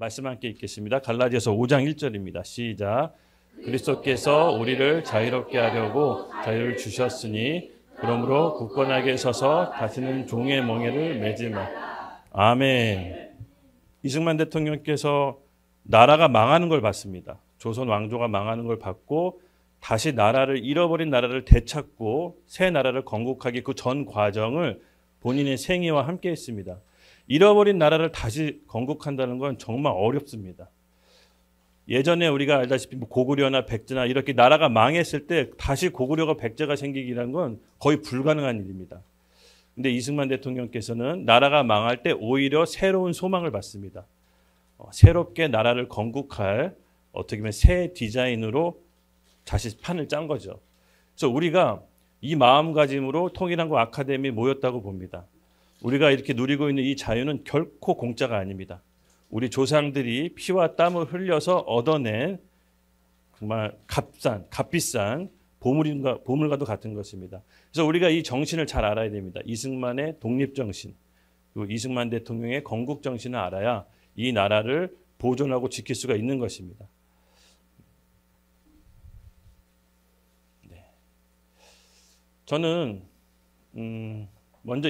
말씀 함께 읽겠습니다. 갈라디아서 5장 1절입니다. 시작. 그리스도께서 우리를 자유롭게 하려고 자유를 주셨으니 그러므로 굳건하게 서서 다시는 종의 멍에를 매지 마. 아멘. 이승만 대통령께서 나라가 망하는 걸 봤습니다. 조선 왕조가 망하는 걸 봤고 다시 나라를 잃어버린 나라를 되찾고 새 나라를 건국하기 그 전 과정을 본인의 생애와 함께 했습니다. 잃어버린 나라를 다시 건국한다는 건 정말 어렵습니다. 예전에 우리가 알다시피 고구려나 백제나 이렇게 나라가 망했을 때 다시 고구려가 백제가 생기기라는 건 거의 불가능한 일입니다. 근데 이승만 대통령께서는 나라가 망할 때 오히려 새로운 소망을 받습니다. 새롭게 나라를 건국할 어떻게 보면 새 디자인으로 다시 판을 짠 거죠. 그래서 우리가 이 마음가짐으로 통일한국 아카데미에 모였다고 봅니다. 우리가 이렇게 누리고 있는 이 자유는 결코 공짜가 아닙니다. 우리 조상들이 피와 땀을 흘려서 얻어낸 정말 값비싼 보물과도 같은 것입니다. 그래서 우리가 이 정신을 잘 알아야 됩니다. 이승만의 독립정신, 그리고 이승만 대통령의 건국정신을 알아야 이 나라를 보존하고 지킬 수가 있는 것입니다. 네. 저는 먼저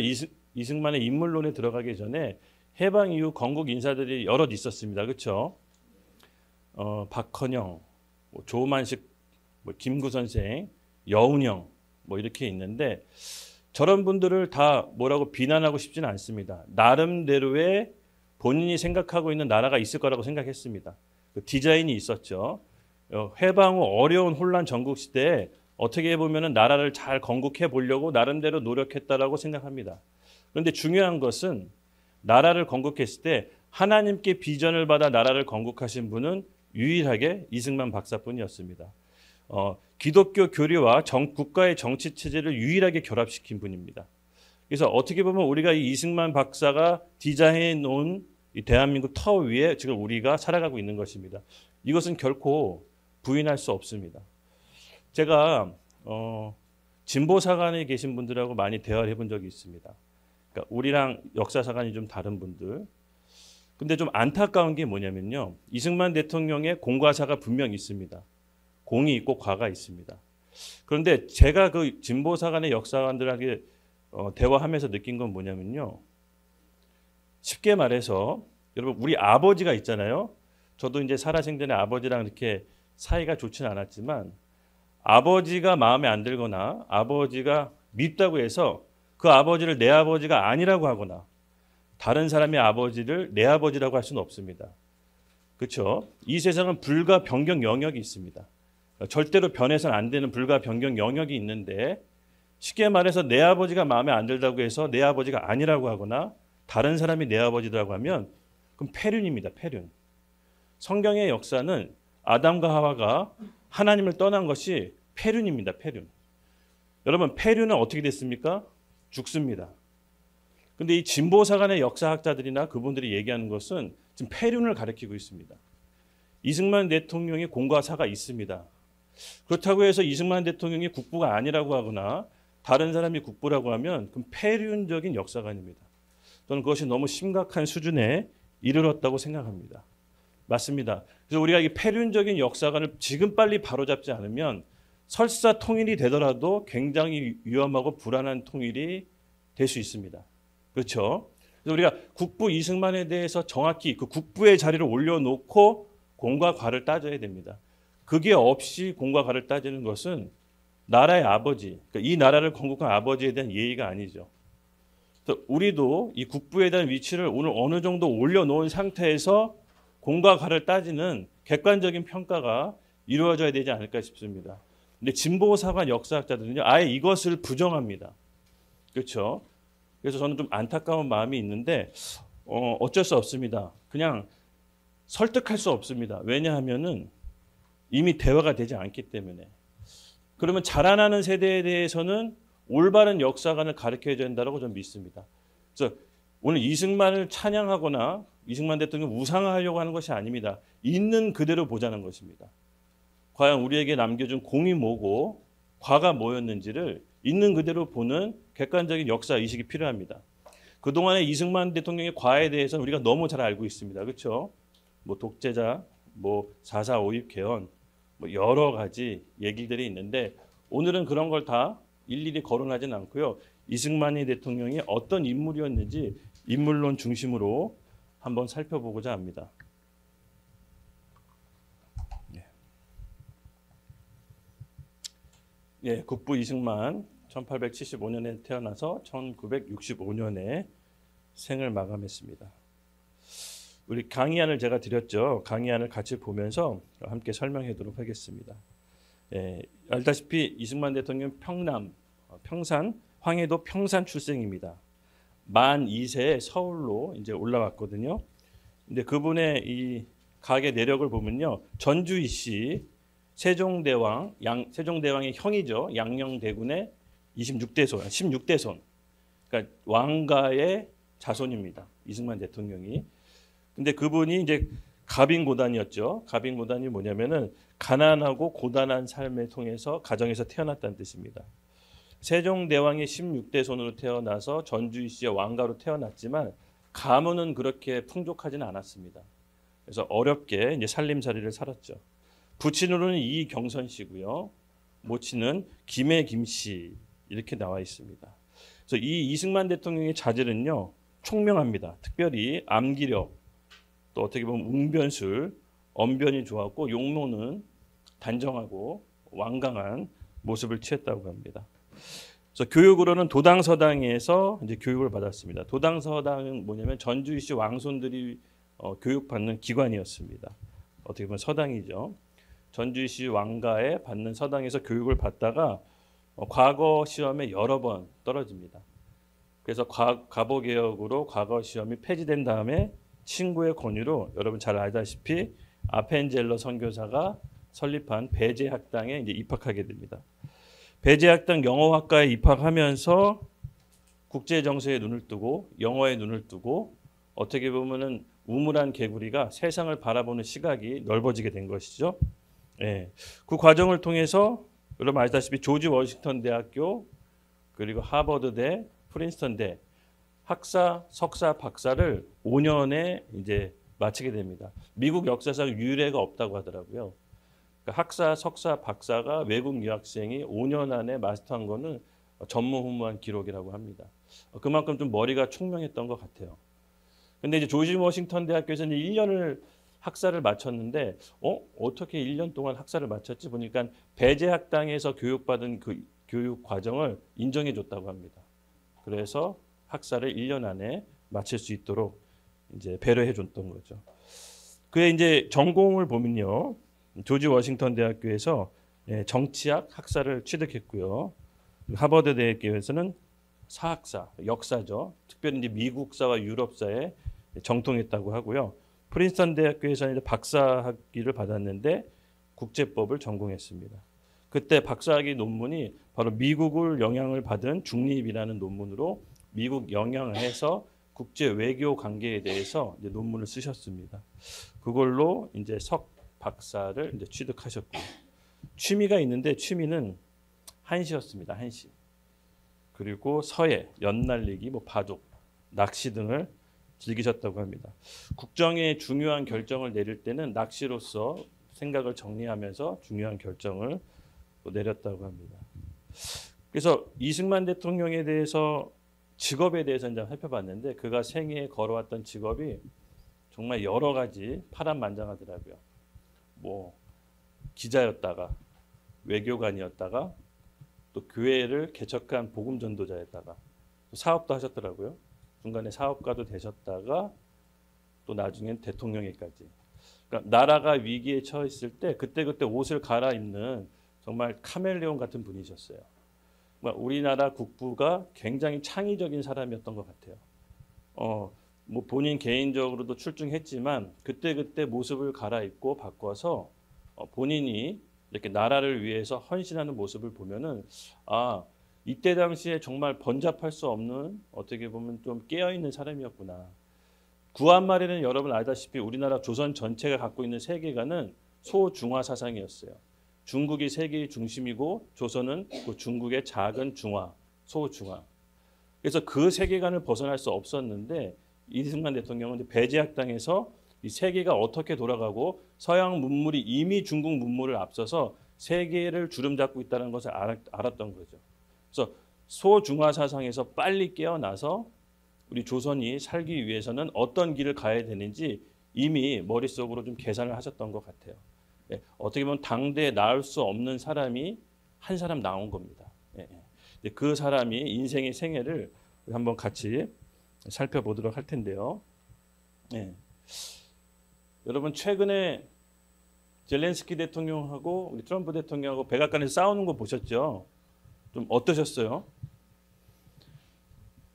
이승만의 인물론에 들어가기 전에 해방 이후 건국 인사들이 여럿 있었습니다. 그렇죠? 박헌영, 조만식, 김구 선생, 여운형 이렇게 있는데 저런 분들을 다 뭐라고 비난하고 싶지는 않습니다. 나름대로의 본인이 생각하고 있는 나라가 있을 거라고 생각했습니다. 그 디자인이 있었죠. 해방 후 어려운 혼란 전국 시대에 어떻게 보면 나라를 잘 건국해 보려고 나름대로 노력했다라고 생각합니다. 그런데 중요한 것은 나라를 건국했을 때 하나님께 비전을 받아 나라를 건국하신 분은 유일하게 이승만 박사뿐이었습니다. 기독교 교리와 국가의 정치 체제를 유일하게 결합시킨 분입니다. 그래서 어떻게 보면 우리가 이 이승만 박사가 디자인해 놓은 이 대한민국 터 위에 지금 우리가 살아가고 있는 것입니다. 이것은 결코 부인할 수 없습니다. 제가 진보사관에 계신 분들하고 많이 대화를 해본 적이 있습니다. 그러니까 우리랑 역사사관이 좀 다른 분들. 근데 좀 안타까운 게 뭐냐면요. 이승만 대통령의 공과사가 분명히 있습니다. 공이 있고 과가 있습니다. 그런데 제가 그 진보사관의 역사관들에게 대화하면서 느낀 건 뭐냐면요. 쉽게 말해서 여러분 우리 아버지가 있잖아요. 저도 이제 살아생전에 아버지랑 이렇게 사이가 좋지는 않았지만 아버지가 마음에 안 들거나 아버지가 밉다고 해서 그 아버지를 내 아버지가 아니라고 하거나 다른 사람의 아버지를 내 아버지라고 할 수는 없습니다. 그렇죠? 이 세상은 불가 변경 영역이 있습니다. 절대로 변해서는 안 되는 불가 변경 영역이 있는데 쉽게 말해서 내 아버지가 마음에 안 들다고 해서 내 아버지가 아니라고 하거나 다른 사람이 내 아버지라고 하면 그럼 폐륜입니다. 폐륜. 성경의 역사는 아담과 하와가 하나님을 떠난 것이 폐륜입니다. 폐륜. 여러분 폐륜은 어떻게 됐습니까? 죽습니다. 근데 이 진보사관의 역사학자들이나 그분들이 얘기하는 것은 지금 폐륜을 가리키고 있습니다. 이승만 대통령이 공과 사가 있습니다. 그렇다고 해서 이승만 대통령이 국부가 아니라고 하거나 다른 사람이 국부라고 하면 그럼 폐륜적인 역사관입니다. 저는 그것이 너무 심각한 수준에 이르렀다고 생각합니다. 맞습니다. 그래서 우리가 이 폐륜적인 역사관을 지금 빨리 바로잡지 않으면 설사 통일이 되더라도 굉장히 위험하고 불안한 통일이 될 수 있습니다. 그렇죠? 그래서 우리가 국부 이승만에 대해서 정확히 그 국부의 자리를 올려놓고 공과 과를 따져야 됩니다. 그게 없이 공과 과를 따지는 것은 나라의 아버지, 그러니까 이 나라를 건국한 아버지에 대한 예의가 아니죠. 그래서 우리도 이 국부에 대한 위치를 오늘 어느 정도 올려놓은 상태에서 공과 과를 따지는 객관적인 평가가 이루어져야 되지 않을까 싶습니다. 근데 진보사관 역사학자들은요, 아예 이것을 부정합니다. 그렇죠? 그래서 저는 좀 안타까운 마음이 있는데 어쩔 수 없습니다. 그냥 설득할 수 없습니다. 왜냐하면은 이미 대화가 되지 않기 때문에. 그러면 자라나는 세대에 대해서는 올바른 역사관을 가르쳐야 된다고 저는 믿습니다. 그래서 오늘 이승만을 찬양하거나 이승만 대통령 우상화하려고 하는 것이 아닙니다. 있는 그대로 보자는 것입니다. 과연 우리에게 남겨준 공이 뭐고 과가 뭐였는지를 있는 그대로 보는 객관적인 역사 의식이 필요합니다. 그동안의 이승만 대통령의 과에 대해서는 우리가 너무 잘 알고 있습니다. 그렇죠? 뭐 독재자, 뭐 4.4 5.18 개헌, 뭐 여러 가지 얘기들이 있는데 오늘은 그런 걸 다 일일이 거론하진 않고요. 이승만이 대통령이 어떤 인물이었는지 인물론 중심으로 한번 살펴보고자 합니다. 예, 국부 이승만 1875년에 태어나서 1965년에 생을 마감했습니다. 우리 강의안을 제가 드렸죠. 강의안을 같이 보면서 함께 설명하도록 하겠습니다. 예, 알다시피 이승만 대통령 평산 황해도 평산 출생입니다. 만 2세에 서울로 이제 올라왔거든요. 근데 그분의 이 가계 내력을 보면요, 전주이씨 세종대왕의 형이죠. 양녕대군의 16대 손. 그러니까 왕가의 자손입니다. 이승만 대통령이. 근데 그분이 이제 갑인고단이었죠. 갑인고단이 뭐냐면은 가난하고 고단한 삶을 통해서 가정에서 태어났다는 뜻입니다. 세종대왕의 16대 손으로 태어나서 전주시의 왕가로 태어났지만 가문은 그렇게 풍족하지는 않았습니다. 그래서 어렵게 이제 살림살이를 살았죠. 부친으로는 이경선 씨고요. 모친은 김씨 이렇게 나와 있습니다. 그래서 이 이승만 대통령의 자질은요 총명합니다. 특별히 암기력, 또 어떻게 보면 웅변술, 언변이 좋았고 용모는 단정하고 완강한 모습을 취했다고 합니다. 그래서 교육으로는 도당서당에서 이제 교육을 받았습니다. 도당서당은 뭐냐면 전주시 왕손들이 교육받는 기관이었습니다. 어떻게 보면 서당이죠. 전주시 왕가에 받는 서당에서 교육을 받다가 과거 시험에 여러 번 떨어집니다. 그래서 과보개혁으로 과거 시험이 폐지된 다음에 친구의 권유로 여러분 잘 알다시피 아펜젤러 선교사가 설립한 배제학당에 이제 입학하게 됩니다. 배제학당 영어학과에 입학하면서 국제 정세에 눈을 뜨고 영어에 눈을 뜨고 어떻게 보면은 우물한 개구리가 세상을 바라보는 시각이 넓어지게 된 것이죠. 예, 그 과정을 통해서 여러분 아시다시피 조지 워싱턴 대학교 그리고 하버드대, 프린스턴대 학사, 석사, 박사를 5년에 이제 마치게 됩니다. 미국 역사상 유례가 없다고 하더라고요. 그러니까 학사, 석사, 박사가 외국 유학생이 5년 안에 마스터한 거는 전무후무한 기록이라고 합니다. 그만큼 좀 머리가 총명했던 것 같아요. 근데 이제 조지 워싱턴 대학교에서는 1년을 학사를 마쳤는데 어떻게 1년 동안 학사를 마쳤지 보니까 배제학당에서 교육받은 그 교육 과정을 인정해 줬다고 합니다. 그래서 학사를 1년 안에 마칠 수 있도록 이제 배려해 줬던 거죠. 그의 이제 전공을 보면요. 조지 워싱턴 대학교에서 정치학 학사를 취득했고요. 하버드 대학교에서는 사학사, 역사죠. 특별히 이제 미국사와 유럽사에 정통했다고 하고요. 프린스턴 대학교에서는 이제 박사학위를 받았는데 국제법을 전공했습니다. 그때 박사학위 논문이 바로 미국을 영향을 받은 중립이라는 논문으로 미국 영향해서 국제 외교 관계에 대해서 이제 논문을 쓰셨습니다. 그걸로 이제 석 박사를 이제 취득하셨고 취미가 있는데 취미는 한시였습니다. 한시. 그리고 서예, 연날리기, 뭐 바둑, 낚시 등을 즐기셨다고 합니다. 국정에 중요한 결정을 내릴 때는 낚시로서 생각을 정리하면서 중요한 결정을 또 내렸다고 합니다. 그래서 이승만 대통령에 대해서 직업에 대해서 이제 살펴봤는데 그가 생애에 걸어왔던 직업이 정말 여러 가지 파란만장하더라고요. 뭐 기자였다가 외교관이었다가 또 교회를 개척한 복음 전도자였다가 또 사업도 하셨더라고요. 중간에 사업가도 되셨다가 또 나중엔 대통령에까지. 그러니까 나라가 위기에 처했을 때 그때그때 옷을 갈아입는 정말 카멜레온 같은 분이셨어요. 우리나라 국부가 굉장히 창의적인 사람이었던 것 같아요. 뭐 본인 개인적으로도 출중했지만 그때그때 모습을 갈아입고 바꿔서 본인이 이렇게 나라를 위해서 헌신하는 모습을 보면은 이때 당시에 정말 번잡할 수 없는 어떻게 보면 좀 깨어있는 사람이었구나. 구한말에는 여러분 알다시피 우리나라 조선 전체가 갖고 있는 세계관은 소중화 사상이었어요. 중국이 세계의 중심이고 조선은 그 중국의 작은 중화, 소중화. 그래서 그 세계관을 벗어날 수 없었는데 이승만 대통령은 배제학당에서 이 세계가 어떻게 돌아가고 서양 문물이 이미 중국 문물을 앞서서 세계를 주름잡고 있다는 것을 알았던 거죠. 그래서 소중화 사상에서 빨리 깨어나서 우리 조선이 살기 위해서는 어떤 길을 가야 되는지 이미 머릿속으로 좀 계산을 하셨던 것 같아요. 예, 어떻게 보면 당대에 나올 수 없는 사람이 한 사람 나온 겁니다. 예, 예. 그 사람이 인생의 생애를 한번 같이 살펴보도록 할 텐데요. 예. 여러분 최근에 젤렌스키 대통령하고 우리 트럼프 대통령하고 백악관에서 싸우는 거 보셨죠? 좀 어떠셨어요?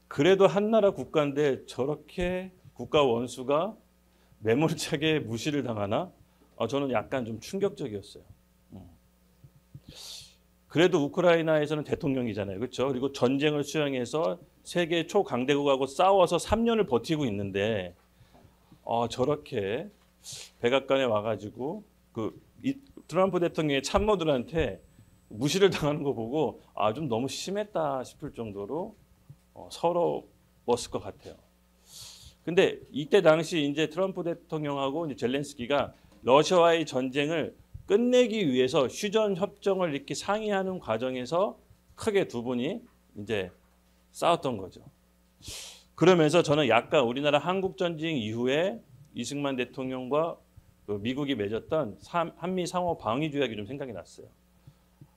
그래도 한 나라 국가인데 저렇게 국가 원수가 매몰차게 무시를 당하나? 저는 약간 좀 충격적이었어요. 그래도 우크라이나에서는 대통령이잖아요. 그렇죠? 그리고 전쟁을 수행해서 세계 초강대국하고 싸워서 3년을 버티고 있는데 저렇게 백악관에 와가지고 트럼프 대통령의 참모들한테 무시를 당하는 거 보고 좀 너무 심했다 싶을 정도로 서러웠을 것 같아요. 근데 이때 당시 이제 트럼프 대통령하고 이제 젤렌스키가 러시아와의 전쟁을 끝내기 위해서 휴전 협정을 이렇게 상의하는 과정에서 크게 두 분이 이제 싸웠던 거죠. 그러면서 저는 약간 우리나라 한국 전쟁 이후에 이승만 대통령과 미국이 맺었던 한미 상호 방위 조약이 좀 생각이 났어요.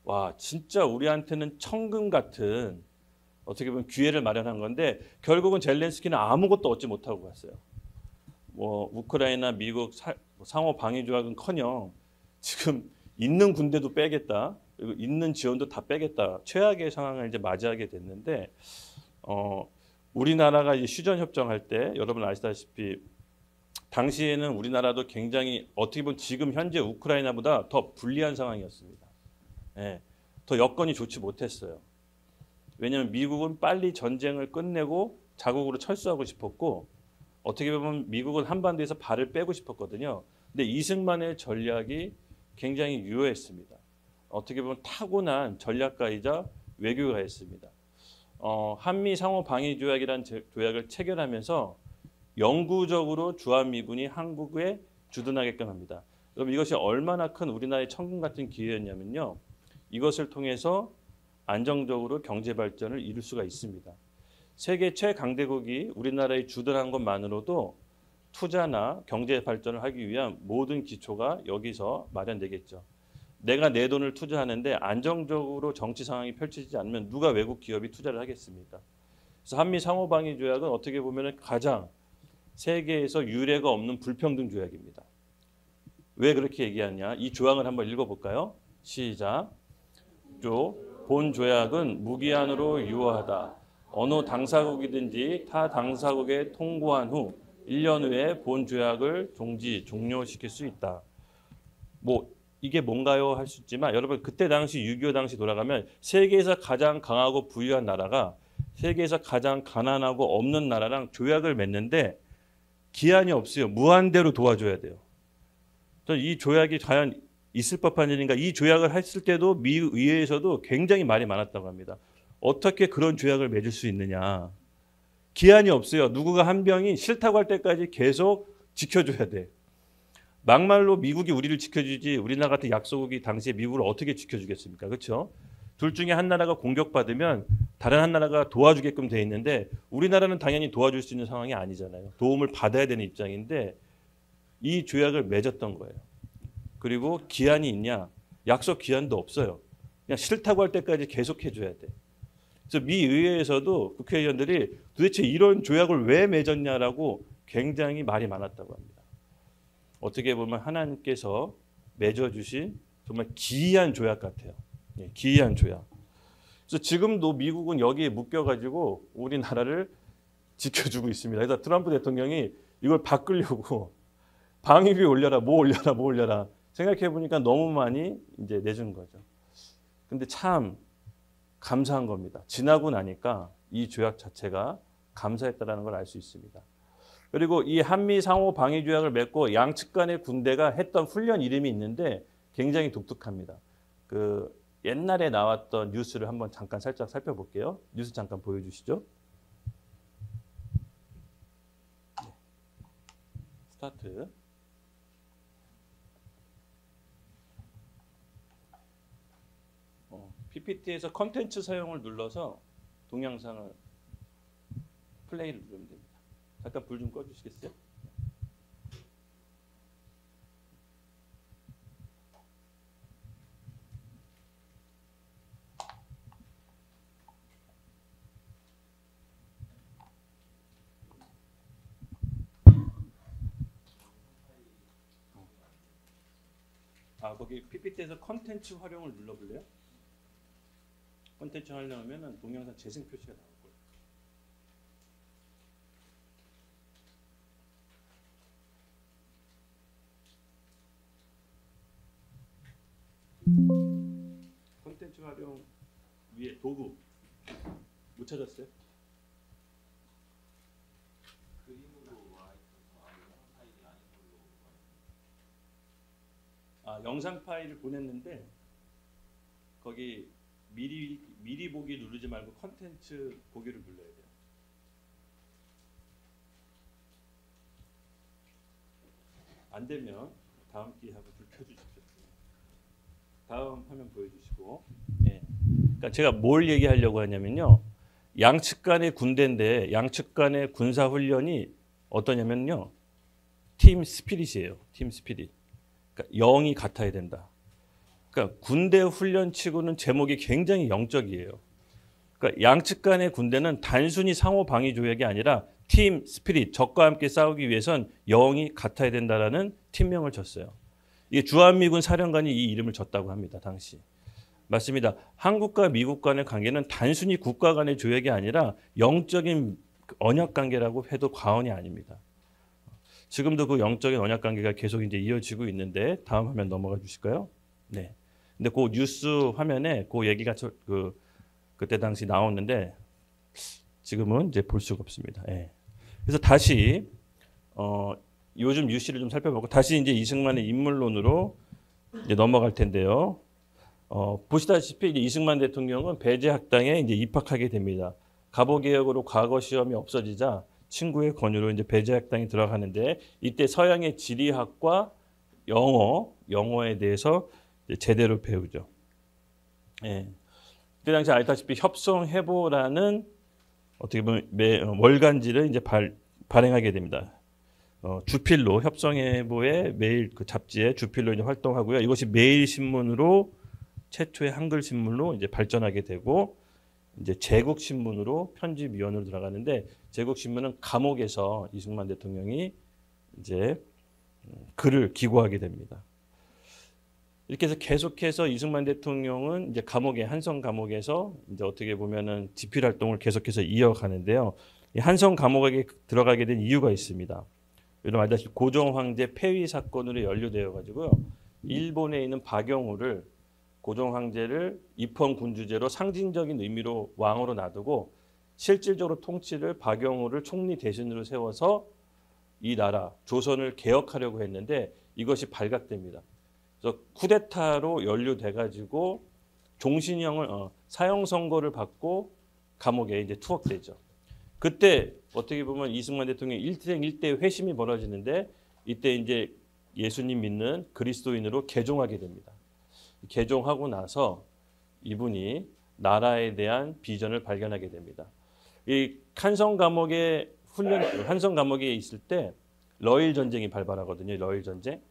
와, 진짜 우리한테는 천금 같은 어떻게 보면 기회를 마련한 건데 결국은 젤렌스키는 아무것도 얻지 못하고 갔어요. 뭐 우크라이나, 미국 상호 방위 조약은커녕 지금 있는 군대도 빼겠다, 그리고 있는 지원도 다 빼겠다, 최악의 상황을 이제 맞이하게 됐는데 우리나라가 이제 휴전 협정할 때 여러분 아시다시피 당시에는 우리나라도 굉장히 어떻게 보면 지금 현재 우크라이나보다 더 불리한 상황이었습니다. 예, 더 여건이 좋지 못했어요. 왜냐하면 미국은 빨리 전쟁을 끝내고 자국으로 철수하고 싶었고 어떻게 보면 미국은 한반도에서 발을 빼고 싶었거든요. 근데 이승만의 전략이 굉장히 유효했습니다. 어떻게 보면 타고난 전략가이자 외교가였습니다. 한미 상호 방위 조약이라는 조약을 체결하면서 영구적으로 주한미군이 한국에 주둔하게끔 합니다. 여러분 이것이 얼마나 큰 우리나라의 천금 같은 기회였냐면요. 이것을 통해서 안정적으로 경제 발전을 이룰 수가 있습니다. 세계 최강대국이 우리나라에 주둔한 것만으로도 투자나 경제 발전을 하기 위한 모든 기초가 여기서 마련되겠죠. 내가 내 돈을 투자하는데 안정적으로 정치 상황이 펼쳐지지 않으면 누가 외국 기업이 투자를 하겠습니까? 그래서 한미 상호방위 조약은 어떻게 보면 가장 세계에서 유례가 없는 불평등 조약입니다. 왜 그렇게 얘기하냐? 이 조항을 한번 읽어볼까요? 시작. 본 조약은 무기한으로 유효하다. 어느 당사국이든지 타 당사국에 통보한 후 1년 후에 본 조약을 종료시킬 수 있다. 뭐 이게 뭔가요? 할 수 있지만 여러분 그때 당시 6.25 당시 돌아가면 세계에서 가장 강하고 부유한 나라가 세계에서 가장 가난하고 없는 나라랑 조약을 맺는데 기한이 없어요. 무한대로 도와줘야 돼요. 저는 이 조약이 과연 있을 법한 일인가? 이 조약을 했을 때도 미 의회에서도 굉장히 말이 많았다고 합니다. 어떻게 그런 조약을 맺을 수 있느냐? 기한이 없어요. 누구가 한 병이 싫다고 할 때까지 계속 지켜줘야 돼. 막말로 미국이 우리를 지켜주지 우리나라 같은 약소국이 당시에 미국을 어떻게 지켜주겠습니까? 그렇죠? 둘 중에 한 나라가 공격받으면 다른 한 나라가 도와주게끔 돼 있는데 우리나라는 당연히 도와줄 수 있는 상황이 아니잖아요. 도움을 받아야 되는 입장인데 이 조약을 맺었던 거예요. 그리고 기한이 있냐? 약속 기한도 없어요. 그냥 싫다고 할 때까지 계속 해줘야 돼. 그래서 미 의회에서도 국회의원들이 도대체 이런 조약을 왜 맺었냐라고 굉장히 말이 많았다고 합니다. 어떻게 보면 하나님께서 맺어주신 정말 기이한 조약 같아요. 예, 기이한 조약. 그래서 지금도 미국은 여기에 묶여가지고 우리나라를 지켜주고 있습니다. 그래서 트럼프 대통령이 이걸 바꾸려고 방위비 올려라, 뭐 올려라, 뭐 올려라. 생각해 보니까 너무 많이 이제 내준 거죠. 근데 참 감사한 겁니다. 지나고 나니까 이 조약 자체가 감사했다라는 걸 알 수 있습니다. 그리고 이 한미 상호 방위 조약을 맺고 양측 간의 군대가 했던 훈련 이름이 있는데 굉장히 독특합니다. 그 옛날에 나왔던 뉴스를 한번 잠깐 살짝 살펴볼게요. 뉴스 잠깐 보여주시죠. 스타트. PPT에서 컨텐츠 사용을 눌러서 동영상을 플레이를 누르면 됩니다. 잠깐 불 좀 꺼주시겠어요? 거기 PPT에서 컨텐츠 활용을 눌러볼래요? 컨텐츠 활용하면 동영상 재생 표시가 나올 거예요. 컨텐츠 활용 위에 도구 못 찾았어요? 영상 파일을 보냈는데 거기 미리 보기 누르지 말고 컨텐츠 보기를 눌러야 돼요. 안 되면 다음 기회 하고 불 켜주십시오. 다음 화면 보여주시고. 예. 그러니까 제가 뭘 얘기하려고 하냐면요. 양측 간의 군대인데 양측 간의 군사 훈련이 어떠냐면요. 팀 스피릿이에요. 팀 스피릿. 그러니까 영이 같아야 된다. 그러니까 군대 훈련치고는 제목이 굉장히 영적이에요. 그러니까 양측 간의 군대는 단순히 상호 방위 조약이 아니라 팀 스피릿, 적과 함께 싸우기 위해선 영이 같아야 된다라는 팀명을 줬어요. 이게 주한미군 사령관이 이 이름을 줬다고 합니다. 당시. 맞습니다. 한국과 미국 간의 관계는 단순히 국가 간의 조약이 아니라 영적인 언약 관계라고 해도 과언이 아닙니다. 지금도 그 영적인 언약 관계가 계속 이제 이어지고 있는데 다음 화면 넘어가 주실까요? 네. 근데 그 뉴스 화면에 그 얘기가 그때 당시 나왔는데 지금은 이제 볼 수가 없습니다. 예. 그래서 다시 요즘 뉴스를 좀 살펴보고 다시 이제 이승만의 인물론으로 이제 넘어갈 텐데요. 보시다시피 이제 이승만 대통령은 배제학당에 이제 입학하게 됩니다. 가보개혁으로 과거 시험이 없어지자 친구의 권유로 이제 배제학당에 들어가는데 이때 서양의 지리학과 영어에 대해서 이제 제대로 배우죠. 예. 그때 당시 알다시피 협성해보라는 어떻게 보면 월간지를 이제 발행하게 됩니다. 주필로 협성해보의 매일 그 잡지에 주필로 이제 활동하고요. 이것이 매일 신문으로 최초의 한글 신문으로 이제 발전하게 되고 이제 제국 신문으로 편집위원으로 들어가는데 제국 신문은 감옥에서 이승만 대통령이 이제 글을 기고하게 됩니다. 이렇게 해서 계속해서 이승만 대통령은 이제 한성 감옥에서 이제 어떻게 보면은 집필 활동을 계속해서 이어가는데요. 이 한성 감옥에 들어가게 된 이유가 있습니다. 여러분 알다시피 고종 황제 폐위 사건으로 연루되어 가지고요. 일본에 있는 박영우를 고종 황제를 입헌 군주제로 상징적인 의미로 왕으로 놔두고 실질적으로 통치를 박영우를 총리 대신으로 세워서 이 나라 조선을 개혁하려고 했는데 이것이 발각됩니다. 그래서 쿠데타로 연루돼 가지고 종신형을 사형 선고를 받고 감옥에 이제 투옥되죠. 그때 어떻게 보면 이승만 대통령 일생 일대 회심이 벌어지는데 이때 이제 예수님 믿는 그리스도인으로 개종하게 됩니다. 개종하고 나서 이분이 나라에 대한 비전을 발견하게 됩니다. 이 한성 감옥에 있을 때 러일 전쟁이 발발하거든요. 러일 전쟁.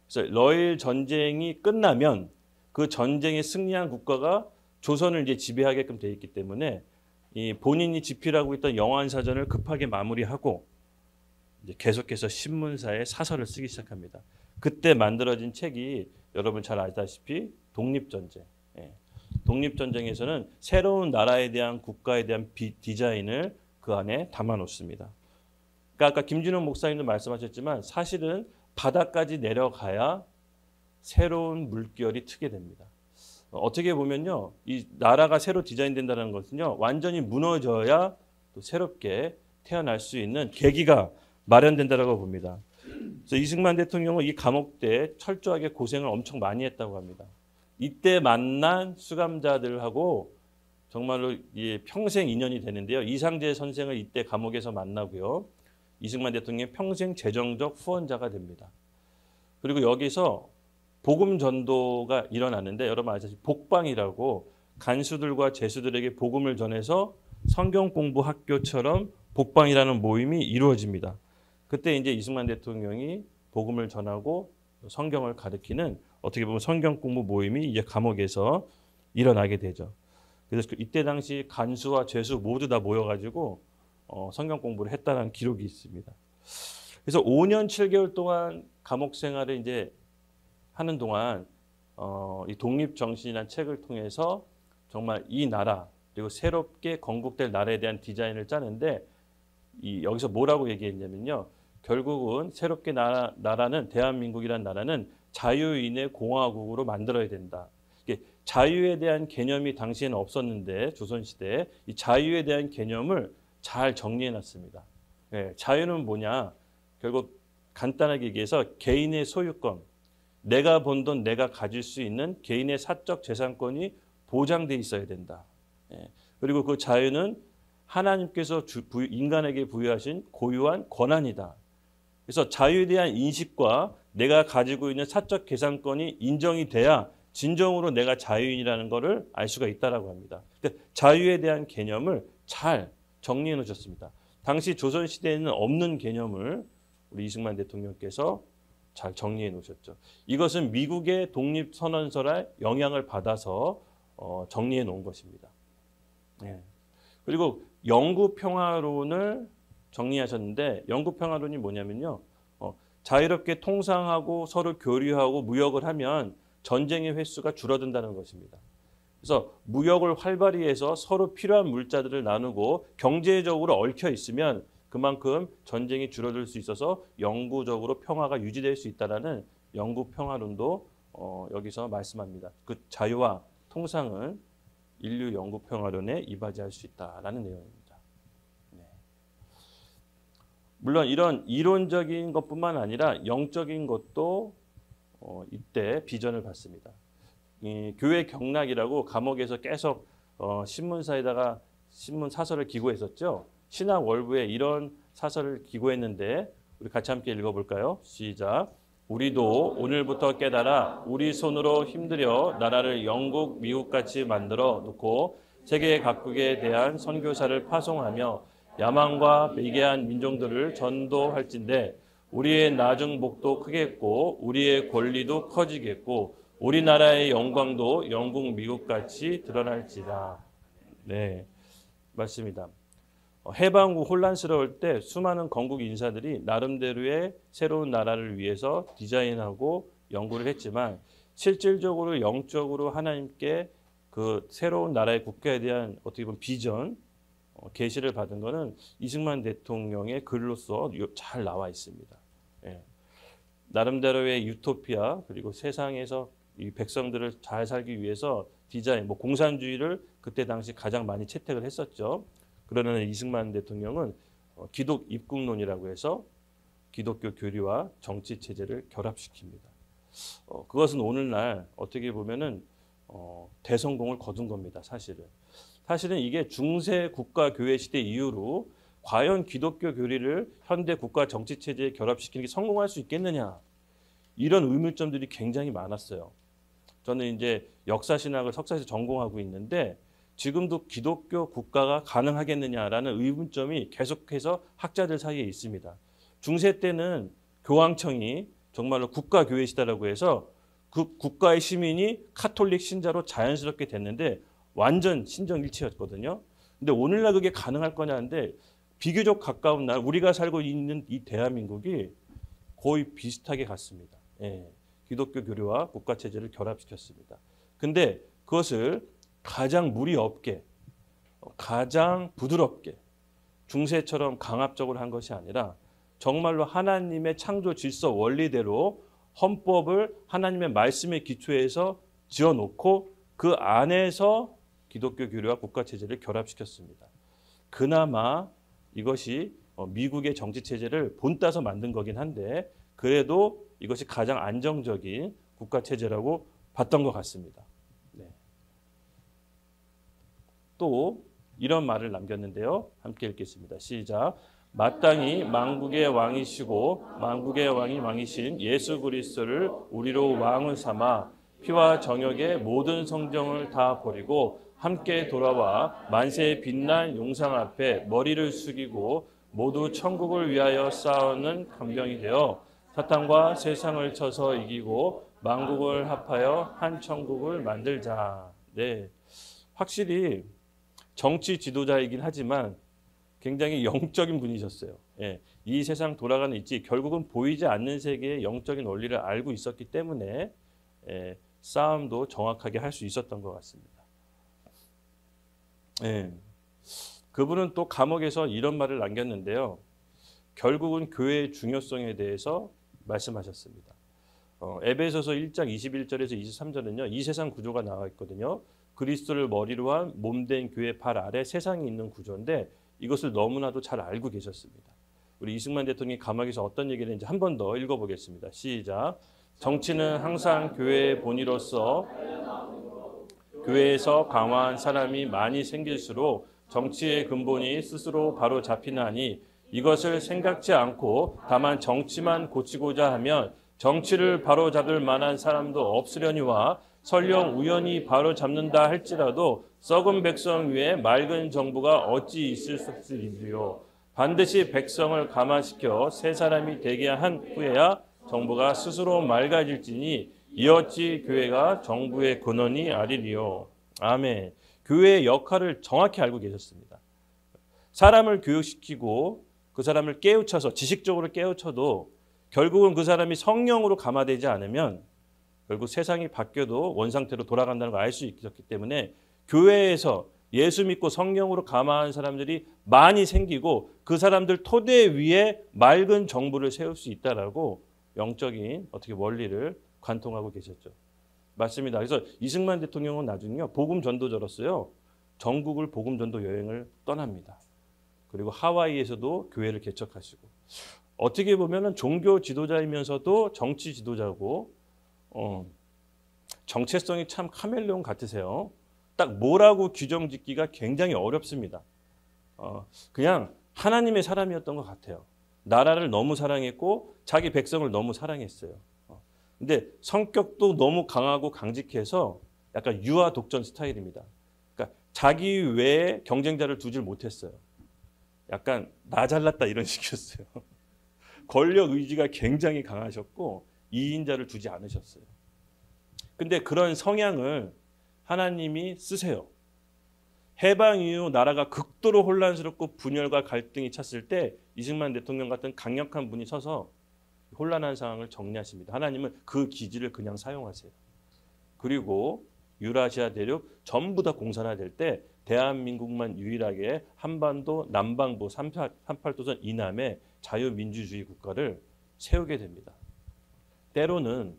그래서 러일 전쟁이 끝나면 그 전쟁에 승리한 국가가 조선을 이제 지배하게끔 돼 있기 때문에 이 본인이 집필하고 있던 영안사전을 급하게 마무리하고 이제 계속해서 신문사에 사설을 쓰기 시작합니다. 그때 만들어진 책이 여러분 잘 알다시피 독립전쟁. 예. 독립전쟁에서는 새로운 나라에 대한 국가에 대한 디자인을 그 안에 담아놓습니다. 그러니까 아까 김진호 목사님도 말씀하셨지만 사실은 바다까지 내려가야 새로운 물결이 트게 됩니다. 어떻게 보면요, 이 나라가 새로 디자인된다는 것은요, 완전히 무너져야 또 새롭게 태어날 수 있는 계기가 마련된다고 봅니다. 그래서 이승만 대통령은 이 감옥 때 철저하게 고생을 엄청 많이 했다고 합니다. 이때 만난 수감자들하고 정말로 평생 인연이 되는데요. 이상재 선생을 이때 감옥에서 만나고요. 이승만 대통령의 평생 재정적 후원자가 됩니다. 그리고 여기서 복음 전도가 일어나는데 여러분 아시다시피 복방이라고 간수들과 제수들에게 복음을 전해서 성경 공부 학교처럼 복방이라는 모임이 이루어집니다. 그때 이제 이승만 대통령이 복음을 전하고 성경을 가르치는 어떻게 보면 성경 공부 모임이 이제 감옥에서 일어나게 되죠. 그래서 이때 당시 간수와 죄수 모두 다 모여가지고 성경 공부를 했다는 기록이 있습니다. 그래서 5년 7개월 동안 감옥 생활을 이제 하는 동안 이 독립정신이라는 책을 통해서 정말 이 나라 그리고 새롭게 건국될 나라에 대한 디자인을 짜는데 여기서 뭐라고 얘기했냐면요. 결국은 새롭게 나라는 대한민국이라는 나라는 자유인의 공화국으로 만들어야 된다. 자유에 대한 개념이 당시에는 없었는데 조선시대에 이 자유에 대한 개념을 잘 정리해놨습니다. 자유는 뭐냐? 결국 간단하게 얘기해서 개인의 소유권, 내가 번 돈 내가 가질 수 있는 개인의 사적 재산권이 보장돼 있어야 된다. 그리고 그 자유는 하나님께서 인간에게 부여하신 고유한 권한이다. 그래서 자유에 대한 인식과 내가 가지고 있는 사적 재산권이 인정이 돼야 진정으로 내가 자유인이라는 것을 알 수가 있다라고 합니다. 그러니까 자유에 대한 개념을 잘 정리해 놓으셨습니다. 당시 조선시대에는 없는 개념을 우리 이승만 대통령께서 잘 정리해 놓으셨죠. 이것은 미국의 독립선언서에 영향을 받아서 정리해 놓은 것입니다. 그리고 영구평화론을 정리하셨는데 영구평화론이 뭐냐면요. 자유롭게 통상하고 서로 교류하고 무역을 하면 전쟁의 횟수가 줄어든다는 것입니다. 그래서 무역을 활발히 해서 서로 필요한 물자들을 나누고 경제적으로 얽혀 있으면 그만큼 전쟁이 줄어들 수 있어서 영구적으로 평화가 유지될 수 있다는 영구평화론도 여기서 말씀합니다. 그 자유와 통상은 인류 영구평화론에 이바지할 수 있다라는 내용입니다. 물론 이런 이론적인 것뿐만 아니라 영적인 것도 이때 비전을 받습니다. 교회 경락이라고 감옥에서 계속 신문사에다가 신문 사설을 기고했었죠. 신학 월부에 이런 사설을 기고했는데 우리 같이 함께 읽어볼까요? 시작. 우리도 오늘부터 깨달아 우리 손으로 힘들여 나라를 영국, 미국같이 만들어 놓고 세계 각국에 대한 선교사를 파송하며 야만과 미개한 민족들을 전도할진대 우리의 나중 복도 크겠고 우리의 권리도 커지겠고 우리나라의 영광도 영국, 미국같이 드러날지라. 네, 맞습니다. 해방 후 혼란스러울 때 수많은 건국 인사들이 나름대로의 새로운 나라를 위해서 디자인하고 연구를 했지만 실질적으로 영적으로 하나님께 그 새로운 나라의 국가에 대한 어떻게 보면 비전, 계시를 받은 것은 이승만 대통령의 글로서 잘 나와 있습니다. 나름대로의 유토피아 그리고 세상에서 이 백성들을 잘 살기 위해서 디자인, 공산주의를 그때 당시 가장 많이 채택을 했었죠. 그러나 이승만 대통령은 기독 입국론이라고 해서 기독교 교리와 정치 체제를 결합시킵니다. 그것은 오늘날 어떻게 보면은 대성공을 거둔 겁니다. 사실은 이게 중세 국가 교회 시대 이후로 과연 기독교 교리를 현대 국가 정치 체제에 결합시키는 게 성공할 수 있겠느냐 이런 의문점들이 굉장히 많았어요. 저는 이제 역사신학을 석사에서 전공하고 있는데 지금도 기독교 국가가 가능하겠느냐라는 의문점이 계속해서 학자들 사이에 있습니다. 중세 때는 교황청이 정말로 국가교회시다라고 해서 그 국가의 시민이 카톨릭 신자로 자연스럽게 됐는데 완전 신정일치였거든요. 근데 오늘날 그게 가능할 거냐는데 비교적 가까운 날 우리가 살고 있는 이 대한민국이 거의 비슷하게 갔습니다. 기독교 교리와 국가체제를 결합시켰습니다. 근데 그것을 가장 무리 없게, 가장 부드럽게 중세처럼 강압적으로 한 것이 아니라 정말로 하나님의 창조 질서 원리대로 헌법을 하나님의 말씀에 기초해서 지어놓고 그 안에서 기독교 교리와 국가체제를 결합시켰습니다. 그나마 이것이 미국의 정치체제를 본따서 만든 거긴 한데 그래도 이것이 가장 안정적인 국가체제라고 봤던 것 같습니다. 또 이런 말을 남겼는데요. 함께 읽겠습니다. 시작. 마땅히 만국의 왕이시고 만국의 왕이신 예수 그리스도를 우리로 왕을 삼아 피와 정욕의 모든 성정을 다 버리고 함께 돌아와 만세의 빛난 용상 앞에 머리를 숙이고 모두 천국을 위하여 싸우는 강병이 되어 사탄과 세상을 쳐서 이기고 만국을 합하여 한 천국을 만들자. 네, 확실히 정치 지도자이긴 하지만 굉장히 영적인 분이셨어요. 예, 이 세상 돌아가는 있지 결국은 보이지 않는 세계의 영적인 원리를 알고 있었기 때문에 싸움도 정확하게 할 수 있었던 것 같습니다. 예, 그분은 또 감옥에서 이런 말을 남겼는데요. 결국은 교회의 중요성에 대해서 말씀하셨습니다. 에베소서 1장 21절에서 23절은요. 이 세상 구조가 나와 있거든요. 그리스도를 머리로 한 몸된 교회 발 아래 세상이 있는 구조인데 이것을 너무나도 잘 알고 계셨습니다. 우리 이승만 대통령이 감옥에서 어떤 얘기를 했는지 한 번 더 읽어보겠습니다. 시작. 정치는 항상 교회의 본의로서 교회에서 강화한 사람이 많이 생길수록 정치의 근본이 스스로 바로 잡히나니 이것을 생각지 않고 다만 정치만 고치고자 하면 정치를 바로 잡을 만한 사람도 없으려니와 설령 우연히 바로 잡는다 할지라도 썩은 백성 위에 맑은 정부가 어찌 있을 수 없으리요. 반드시 백성을 감화시켜 새 사람이 되게 한 후에야 정부가 스스로 맑아질지니 이어찌 교회가 정부의 근원이 아니리요. 아멘. 교회의 역할을 정확히 알고 계셨습니다. 사람을 교육시키고 그 사람을 깨우쳐서 지식적으로 깨우쳐도 결국은 그 사람이 성령으로 감화되지 않으면 결국 세상이 바뀌어도 원상태로 돌아간다는 걸 알 수 있었기 때문에 교회에서 예수 믿고 성령으로 감화한 사람들이 많이 생기고 그 사람들 토대 위에 맑은 정부를 세울 수 있다라고 영적인 어떻게 원리를 관통하고 계셨죠. 맞습니다. 그래서 이승만 대통령은 나중에요. 복음 전도자로서요. 전국을 복음 전도 여행을 떠납니다. 그리고 하와이에서도 교회를 개척하시고 어떻게 보면은 종교 지도자이면서도 정치 지도자고 정체성이 참 카멜레온 같으세요. 딱 뭐라고 규정 짓기가 굉장히 어렵습니다. 그냥 하나님의 사람이었던 것 같아요. 나라를 너무 사랑했고 자기 백성을 너무 사랑했어요. 근데 성격도 너무 강하고 강직해서 약간 유아 독전 스타일입니다. 그러니까 자기 외에 경쟁자를 두질 못했어요. 약간 나 잘났다 이런 식이었어요. 권력 의지가 굉장히 강하셨고 이인자를 두지 않으셨어요. 근데 그런 성향을 하나님이 쓰세요. 해방 이후 나라가 극도로 혼란스럽고 분열과 갈등이 찼을 때 이승만 대통령 같은 강력한 분이 서서 혼란한 상황을 정리하십니다. 하나님은 그 기지를 그냥 사용하세요. 그리고 유라시아 대륙 전부 다 공산화될 때 대한민국만 유일하게 한반도 남반부 38도선 이남에 자유민주주의 국가를 세우게 됩니다. 때로는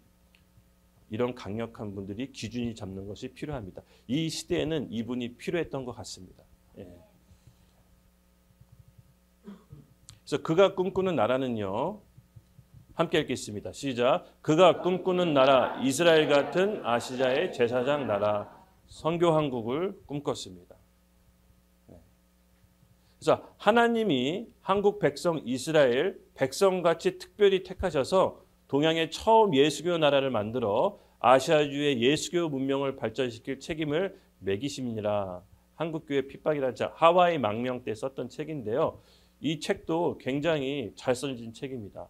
이런 강력한 분들이 기준이 잡는 것이 필요합니다. 이 시대에는 이분이 필요했던 것 같습니다. 예. 그래서 그가 꿈꾸는 나라는요. 함께 읽겠습니다. 시작. 그가 꿈꾸는 나라 이스라엘 같은 아시아의 제사장 나라 선교 한국을 꿈꿨습니다. 그래서 하나님이 한국 백성 이스라엘 백성같이 특별히 택하셔서 동양의 처음 예수교 나라를 만들어 아시아주의 예수교 문명을 발전시킬 책임을 매기심이니라. 한국교회 핍박이라는 책 하와이 망명 때 썼던 책인데요. 이 책도 굉장히 잘 써진 책입니다.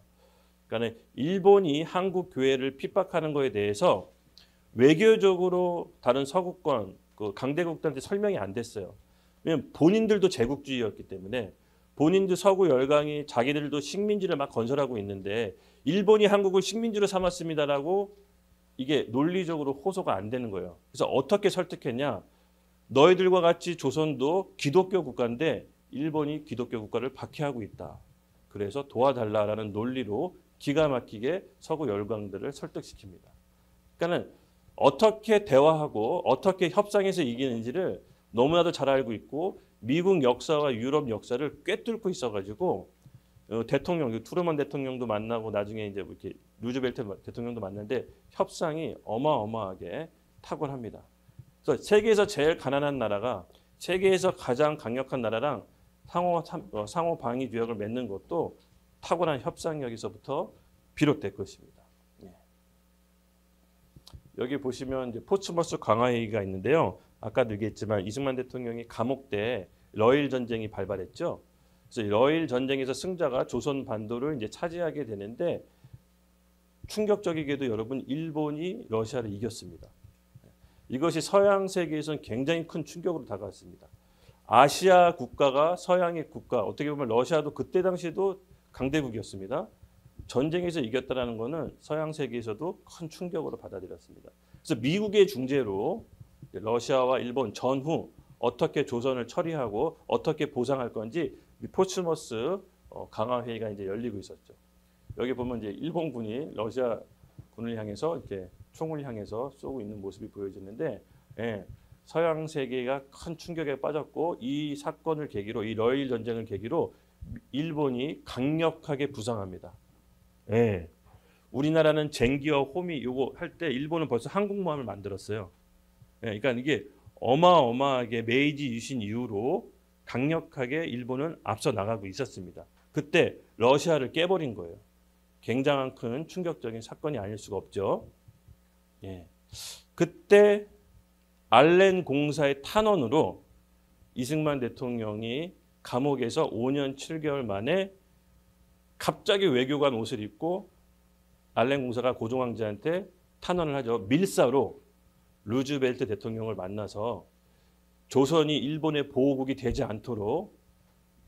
그러니까 일본이 한국 교회를 핍박하는 것에 대해서 외교적으로 다른 서구권 그 강대국들한테 설명이 안 됐어요. 왜냐하면 본인들도 제국주의였기 때문에 본인들 서구 열강이 자기들도 식민지를 막 건설하고 있는데 일본이 한국을 식민지로 삼았습니다라고 이게 논리적으로 호소가 안 되는 거예요. 그래서 어떻게 설득했냐? 너희들과 같이 조선도 기독교 국가인데 일본이 기독교 국가를 박해하고 있다. 그래서 도와달라라는 논리로 기가 막히게 서구 열강들을 설득시킵니다. 그러니까는 어떻게 대화하고 어떻게 협상해서 이기는지를 너무나도 잘 알고 있고 미국 역사와 유럽 역사를 꿰뚫고 있어가지고 대통령, 트루먼 대통령도 만나고 나중에 이제 이렇게 루즈벨트 대통령도 만났는데 협상이 어마어마하게 탁월합니다. 그래서 세계에서 제일 가난한 나라가 세계에서 가장 강력한 나라랑 상호 방위 조약을 맺는 것도 탁월한 협상력에서부터 비롯될 것입니다. 여기 보시면 이제 포츠머스 강화회의가 있는데요. 아까도 얘기했지만 이승만 대통령이 감옥 때 러일 전쟁이 발발했죠. 그래서 러일 전쟁에서 승자가 조선 반도를 이제 차지하게 되는데 충격적이게도 여러분 일본이 러시아를 이겼습니다. 이것이 서양 세계에서는 굉장히 큰 충격으로 다가왔습니다. 아시아 국가가 서양의 국가, 어떻게 보면 러시아도 그때 당시에도 강대국이었습니다. 전쟁에서 이겼다라는 것은 서양 세계에서도 큰 충격으로 받아들였습니다. 그래서 미국의 중재로 러시아와 일본 전후 어떻게 조선을 처리하고 어떻게 보상할 건지 포츠머스 강화 회의가 이제 열리고 있었죠. 여기 보면 이제 일본군이 러시아 군을 향해서 이렇게 총을 향해서 쏘고 있는 모습이 보여지는데, 예, 서양 세계가 큰 충격에 빠졌고 이 사건을 계기로 이 러일 전쟁을 계기로 일본이 강력하게 부상합니다. 예. 우리나라는 쟁기와 호미 요거 할 때 일본은 벌써 항공모함을 만들었어요. 예, 그러니까 이게 어마어마하게 메이지 유신 이후로 강력하게 일본은 앞서 나가고 있었습니다. 그때 러시아를 깨버린 거예요. 굉장한 큰 충격적인 사건이 아닐 수가 없죠. 예. 그때 알렌 공사의 탄원으로 이승만 대통령이 감옥에서 5년 7개월 만에 갑자기 외교관 옷을 입고 알렌 공사가 고종 황제한테 탄원을 하죠. 밀사로 루즈벨트 대통령을 만나서 조선이 일본의 보호국이 되지 않도록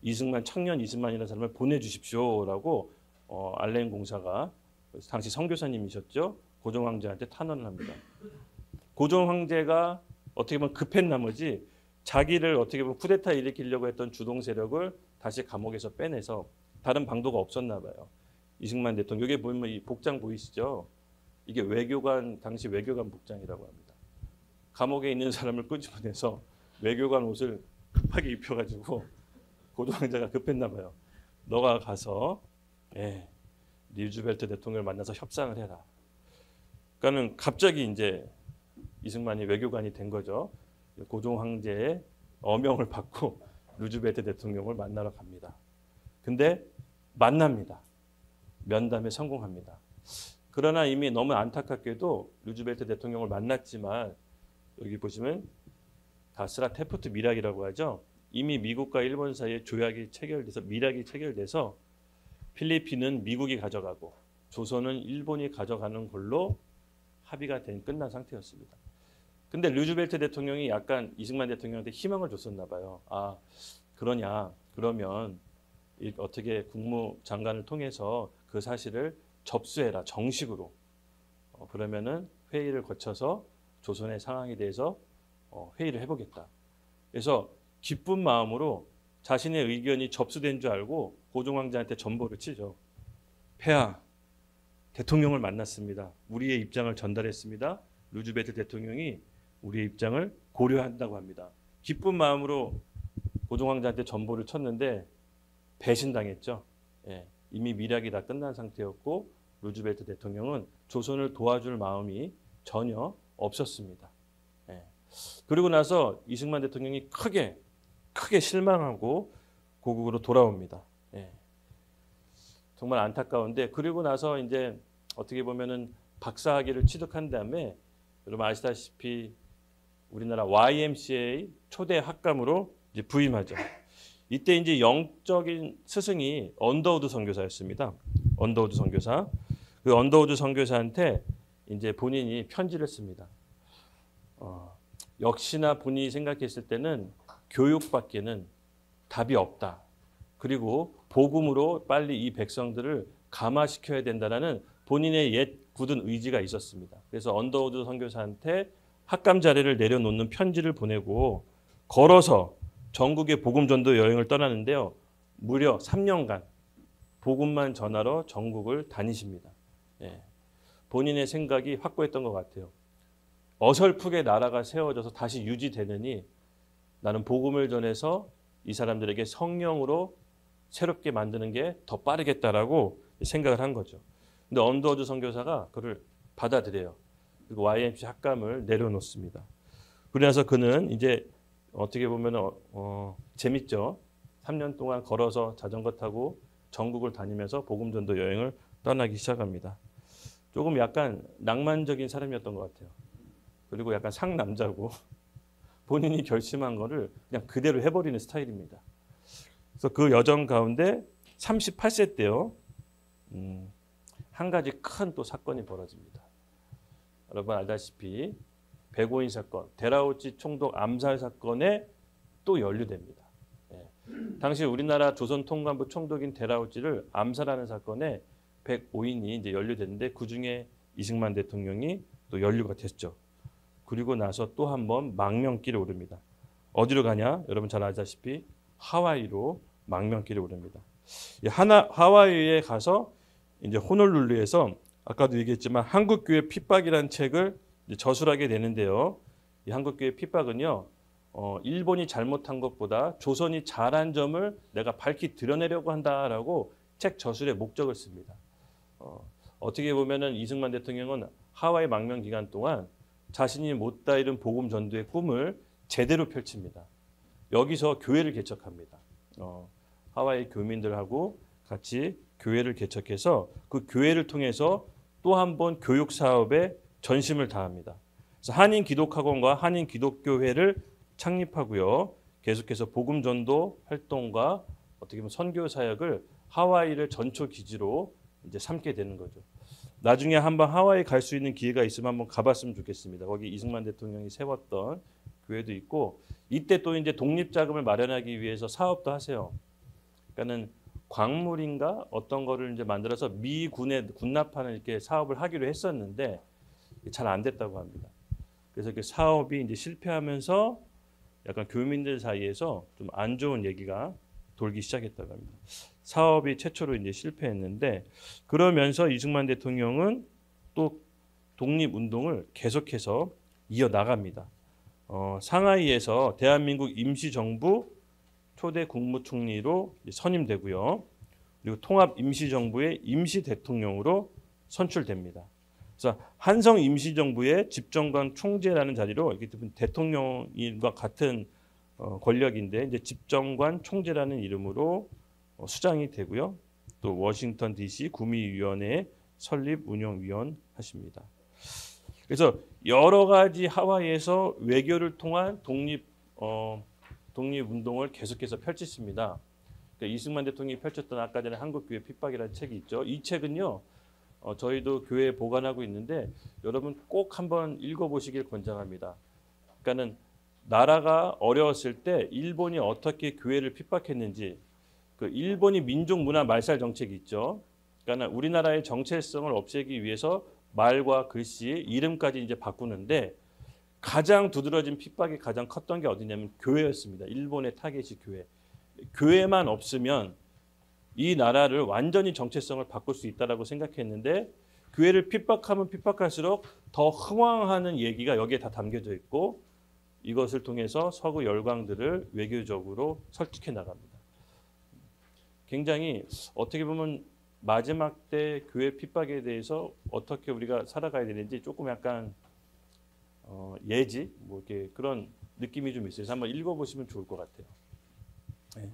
이승만 청년 이승만이라는 사람을 보내주십시오라고 알렌 공사가 당시 선교사님이셨죠. 고종 황제한테 탄원을 합니다. 고종 황제가 어떻게 보면 급한 나머지 자기를 어떻게 보면 쿠데타 일으키려고 했던 주동 세력을 다시 감옥에서 빼내서 다른 방도가 없었나 봐요. 이승만 대통령 여기 보면 이 복장 보이시죠? 이게 외교관 당시 외교관 복장이라고 합니다. 감옥에 있는 사람을 끄집어내서 외교관 옷을 급하게 입혀가지고 고종 황제가 급했나 봐요. 너가 가서 루즈벨트 대통령을 만나서 협상을 해라. 그러니까는 갑자기 이제 이승만이 외교관이 된 거죠. 고종 황제의 어명을 받고 루즈벨트 대통령을 만나러 갑니다. 근데 만납니다. 면담에 성공합니다. 그러나 이미 너무 안타깝게도 루즈벨트 대통령을 만났지만 여기 보시면 다스라 테프트 밀약이라고 하죠. 이미 미국과 일본 사이에 조약이 체결돼서 밀약이 체결돼서 필리핀은 미국이 가져가고 조선은 일본이 가져가는 걸로 합의가 된 끝난 상태였습니다. 근데 루즈벨트 대통령이 약간 이승만 대통령한테 희망을 줬었나 봐요. 아, 그러냐? 그러면 어떻게 국무장관을 통해서 그 사실을 접수해라. 정식으로. 그러면은 회의를 거쳐서 조선의 상황에 대해서 회의를 해보겠다. 그래서 기쁜 마음으로 자신의 의견이 접수된 줄 알고 고종 황제한테 전보를 치죠. 폐하, 대통령을 만났습니다. 우리의 입장을 전달했습니다. 루즈벨트 대통령이 우리의 입장을 고려한다고 합니다. 기쁜 마음으로 고종 황제한테 전보를 쳤는데 배신당했죠. 예, 이미 밀약이 다 끝난 상태였고 루즈벨트 대통령은 조선을 도와줄 마음이 전혀 없었습니다. 예. 그리고 나서 이승만 대통령이 크게 실망하고 고국으로 돌아옵니다. 예. 정말 안타까운데 그리고 나서 이제 어떻게 보면은 박사학위를 취득한 다음에 여러분 아시다시피 우리나라 YMCA 초대 학감으로 이제 부임하죠. 이때 이제 영적인 스승이 언더우드 선교사였습니다. 언더우드 선교사. 그 언더우드 선교사한테 이제 본인이 편지를 씁니다. 역시나 본인이 생각했을 때는 교육밖에는 답이 없다. 그리고 복음으로 빨리 이 백성들을 감화시켜야 된다는 본인의 옛 굳은 의지가 있었습니다. 그래서 언더우드 선교사한테 학감 자료를 내려놓는 편지를 보내고 걸어서 전국의 복음 전도 여행을 떠나는데요. 무려 3년간 복음만 전하러 전국을 다니십니다. 예. 본인의 생각이 확고했던 것 같아요. 어설프게 나라가 세워져서 다시 유지되느니 나는 복음을 전해서 이 사람들에게 성령으로 새롭게 만드는 게 더 빠르겠다라고 생각을 한 거죠. 근데 언더우드 선교사가 그를 받아들여요. 그리고 YMC 학감을 내려놓습니다. 그래서 그는 이제 어떻게 보면 재밌죠. 3년 동안 걸어서 자전거 타고 전국을 다니면서 복음 전도 여행을 떠나기 시작합니다. 조금 약간 낭만적인 사람이었던 것 같아요. 그리고 약간 상남자고 본인이 결심한 거를 그냥 그대로 해버리는 스타일입니다. 그래서 그 여정 가운데 38세 때요. 한 가지 큰 또 사건이 벌어집니다. 여러분 알다시피 백오인 사건, 데라우치 총독 암살 사건에 또 연루됩니다. 예. 당시 우리나라 조선 통감부 총독인 데라우치를 암살하는 사건에 105인이 이제 연루됐는데 그 중에 이승만 대통령이 또 연루가 됐죠. 그리고 나서 또 한 번 망명길에 오릅니다. 어디로 가냐? 여러분 잘 아시다시피 하와이로 망명길에 오릅니다. 하와이에 가서 이제 호놀룰루에서 아까도 얘기했지만 한국교회 핍박이라는 책을 저술하게 되는데요. 이 한국교회 핍박은요, 일본이 잘못한 것보다 조선이 잘한 점을 내가 밝히 드러내려고 한다라고 책 저술의 목적을 씁니다. 어떻게 보면은 이승만 대통령은 하와이 망명 기간 동안 자신이 못다 이룬 복음 전도의 꿈을 제대로 펼칩니다. 여기서 교회를 개척합니다. 하와이 교민들하고 같이 교회를 개척해서 그 교회를 통해서 또 한 번 교육 사업에 전심을 다합니다. 그래서 한인 기독학원과 한인 기독교회를 창립하고요. 계속해서 복음 전도 활동과 어떻게 보면 선교 사역을 하와이를 전초 기지로 이제 삼게 되는 거죠. 나중에 한번 하와이 갈 수 있는 기회가 있으면 한번 가봤으면 좋겠습니다. 거기 이승만 대통령이 세웠던 교회도 있고 이때 또 이제 독립 자금을 마련하기 위해서 사업도 하세요. 그러니까는 광물인가 어떤 거를 이제 만들어서 미군에 군납하는 이렇게 사업을 하기로 했었는데 잘 안 됐다고 합니다. 그래서 그 사업이 이제 실패하면서 약간 교민들 사이에서 좀 안 좋은 얘기가 돌기 시작했다고 합니다. 사업이 최초로 이제 실패했는데 그러면서 이승만 대통령은 또 독립운동을 계속해서 이어나갑니다. 상하이에서 대한민국 임시정부 초대 국무총리로 선임되고요. 그리고 통합 임시정부의 임시대통령으로 선출됩니다. 그래서 한성 임시정부의 집정관 총재라는 자리로 대통령과 같은 권력인데 이제 집정관 총재라는 이름으로 수장이 되고요. 또 워싱턴 DC 구미위원회 설립 운영위원 하십니다. 그래서 여러 가지 하와이에서 외교를 통한 독립운동을 계속해서 펼치십니다. 그러니까 이승만 대통령이 펼쳤던 아까 전에 한국교회 핍박이라는 책이 있죠. 이 책은요. 저희도 교회에 보관하고 있는데 여러분 꼭 한번 읽어보시길 권장합니다. 그러니까는 나라가 어려웠을 때 일본이 어떻게 교회를 핍박했는지 그 일본이 민족 문화 말살 정책이 있죠. 그러니까 우리나라의 정체성을 없애기 위해서 말과 글씨, 이름까지 이제 바꾸는데 가장 두드러진 핍박이 가장 컸던 게 어디냐면 교회였습니다. 일본의 타겟이 교회. 교회만 없으면 이 나라를 완전히 정체성을 바꿀 수 있다라고 생각했는데 교회를 핍박하면 핍박할수록 더 흥왕하는 얘기가 여기에 다 담겨져 있고 이것을 통해서 서구 열강들을 외교적으로 설득해 나갑니다. 굉장히 어떻게 보면 마지막 때 교회 핍박에 대해서 어떻게 우리가 살아가야 되는지 조금 약간 예지 뭐 이렇게 그런 느낌이 좀 있어요. 그래서 한번 읽어보시면 좋을 것 같아요. 네.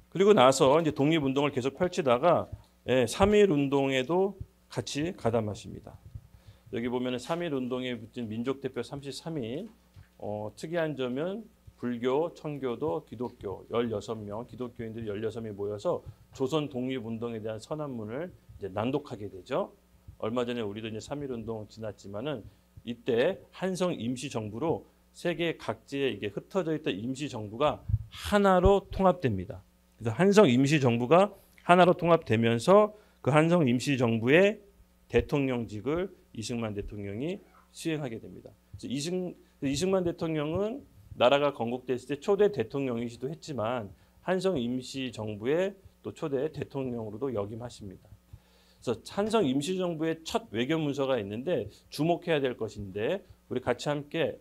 그리고 나서 이제 독립운동을 계속 펼치다가 3.1 운동에도 같이 가담하십니다. 여기 보면은 3.1 운동에 붙인 민족대표 33인 특이한 점은 불교, 천교도, 기독교 16명, 기독교인들이 16명이 모여서 조선 독립운동에 대한 선언문을 이제 낭독하게 되죠. 얼마 전에 우리도 이제 3.1 운동 지났지만은 이때 한성 임시정부로 세계 각지에 이게 흩어져 있던 임시정부가 하나로 통합됩니다. 그래서 한성 임시정부가 하나로 통합되면서 그 한성 임시정부의 대통령직을 이승만 대통령이 수행하게 됩니다. 그래서 이승만 대통령은 나라가 건국됐을 때 초대 대통령이기도 했지만 한성 임시정부의 또 초대 대통령으로도 역임하십니다. 그래서 한성 임시정부의 첫 외교문서가 있는데 주목해야 될 것인데 우리 같이 함께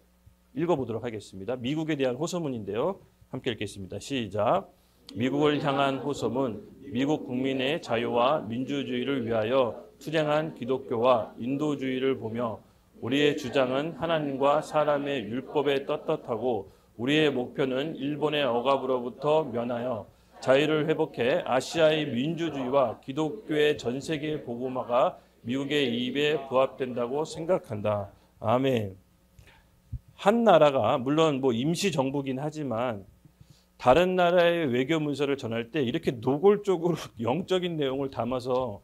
읽어보도록 하겠습니다. 미국에 대한 호소문인데요. 함께 읽겠습니다. 시작. 미국을 향한 호소문, 미국 국민의 자유와 민주주의를 위하여 투쟁한 기독교와 인도주의를 보며 우리의 주장은 하나님과 사람의 율법에 떳떳하고 우리의 목표는 일본의 억압으로부터 면하여 자유를 회복해 아시아의 민주주의와 기독교의 전 세계 복음화가 미국의 입에 부합된다고 생각한다. 아멘. 한 나라가 물론 뭐 임시 정부긴 하지만 다른 나라의 외교 문서를 전할 때 이렇게 노골적으로 영적인 내용을 담아서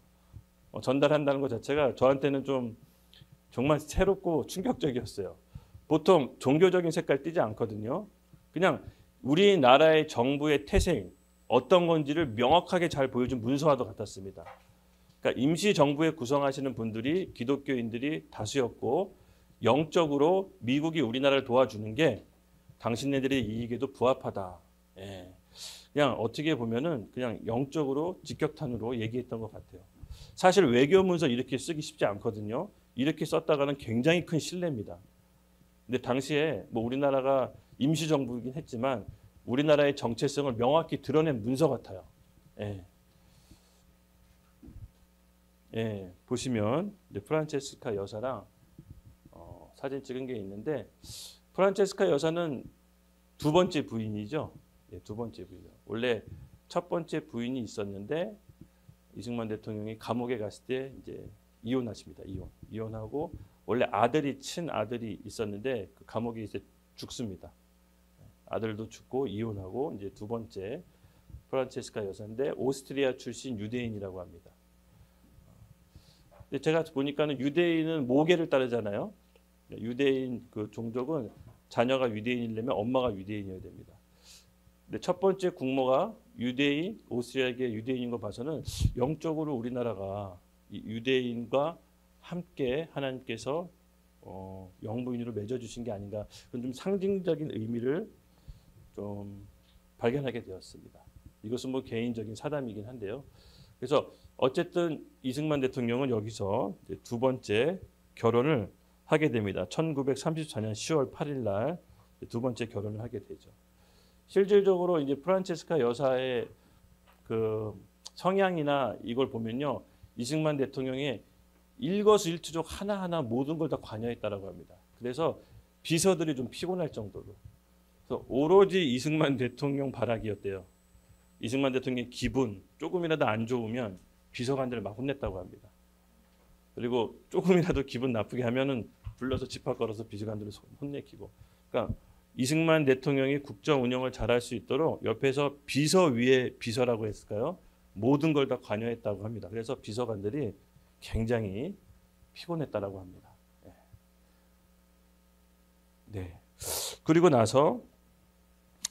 전달한다는 것 자체가 저한테는 좀 정말 새롭고 충격적이었어요. 보통 종교적인 색깔 띠지 않거든요. 그냥 우리나라의 정부의 태생 어떤 건지를 명확하게 잘 보여준 문서와도 같았습니다. 그러니까 임시 정부에 구성하시는 분들이 기독교인들이 다수였고 영적으로 미국이 우리나라를 도와주는 게 당신네들의 이익에도 부합하다. 예. 그냥 어떻게 보면은 그냥 영적으로 직격탄으로 얘기했던 것 같아요. 사실 외교 문서 이렇게 쓰기 쉽지 않거든요. 이렇게 썼다가는 굉장히 큰 신뢰입니다. 근데 당시에 뭐 우리나라가 임시정부이긴 했지만 우리나라의 정체성을 명확히 드러낸 문서 같아요. 예. 예, 보시면 프란체스카 여사랑 사진 찍은 게 있는데 프란체스카 여사는 두 번째 부인이죠. 예, 두 번째 부인. 원래 첫 번째 부인이 있었는데 이승만 대통령이 감옥에 갔을 때 이제 이혼하십니다. 이혼하고 원래 아들이 친아들이 있었는데 그 감옥에 이제 죽습니다. 아들도 죽고 이혼하고 이제 두 번째 프란체스카 여사인데 오스트리아 출신 유대인이라고 합니다. 근데 제가 보니까는 유대인은 모계를 따르잖아요. 유대인 그 종족은 자녀가 유대인이려면 엄마가 유대인이어야 됩니다. 근데 첫 번째 국모가 유대인, 오스트리아계 유대인인 거 봐서는 영적으로 우리나라가 이 유대인과 함께 하나님께서 영부인으로 맺어주신 게 아닌가. 그런 좀 상징적인 의미를 좀 발견하게 되었습니다. 이것은 뭐 개인적인 사담이긴 한데요. 그래서 어쨌든 이승만 대통령은 여기서 이제 두 번째 결혼을 하게 됩니다. 1934년 10월 8일 날 두 번째 결혼을 하게 되죠. 실질적으로 이제 프란체스카 여사의 그 성향이나 이걸 보면요, 이승만 대통령의 일거수일투족 하나하나 모든 걸 다 관여했다라고 합니다. 그래서 비서들이 좀 피곤할 정도로. 그래서 오로지 이승만 대통령 바라기였대요. 이승만 대통령의 기분 조금이라도 안 좋으면 비서관들을 막 혼냈다고 합니다. 그리고 조금이라도 기분 나쁘게 하면은 불러서 집합 걸어서 비서관들을 혼내키고. 그러니까 이승만 대통령이 국정 운영을 잘할 수 있도록 옆에서 비서 위에 비서라고 했을까요? 모든 걸 다 관여했다고 합니다. 그래서 비서관들이 굉장히 피곤했다라고 합니다. 네. 그리고 나서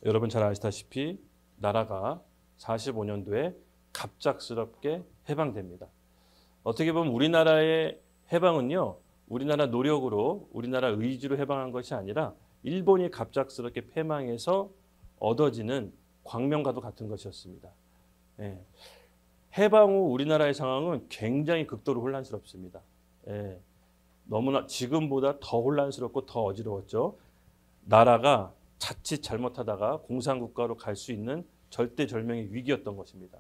여러분 잘 아시다시피 나라가 45년도에 갑작스럽게 해방됩니다. 어떻게 보면 우리나라의 해방은요, 우리나라 노력으로, 우리나라 의지로 해방한 것이 아니라 일본이 갑작스럽게 패망해서 얻어지는 광명과도 같은 것이었습니다. 예. 해방 후 우리나라의 상황은 굉장히 극도로 혼란스럽습니다. 예. 너무나 지금보다 더 혼란스럽고 더 어지러웠죠. 나라가 자칫 잘못하다가 공산국가로 갈 수 있는 절대절명의 위기였던 것입니다.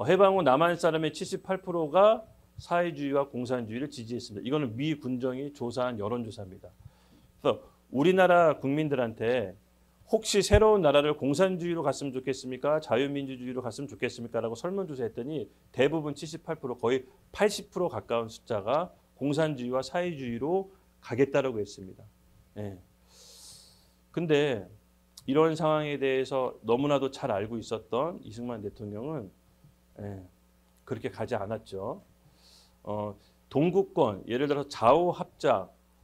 해방 후 남한 사람의 78%가 사회주의와 공산주의를 지지했습니다. 이거는 미 군정이 조사한 여론조사입니다. 그래서 우리나라 국민들한테 혹시 새로운 나라를 공산주의로 갔으면 좋겠습니까? 자유민주주의로 갔으면 좋겠습니까? 라고 설문조사했더니 대부분 78%, 거의 80% 가까운 숫자가 공산주의와 사회주의로 가겠다라고 했습니다. 예. 근데 이런 상황에 대해서 너무나도 잘 알고 있었던 이승만 대통령은 그렇게 가지 않았죠. 동구권, 예를 들어서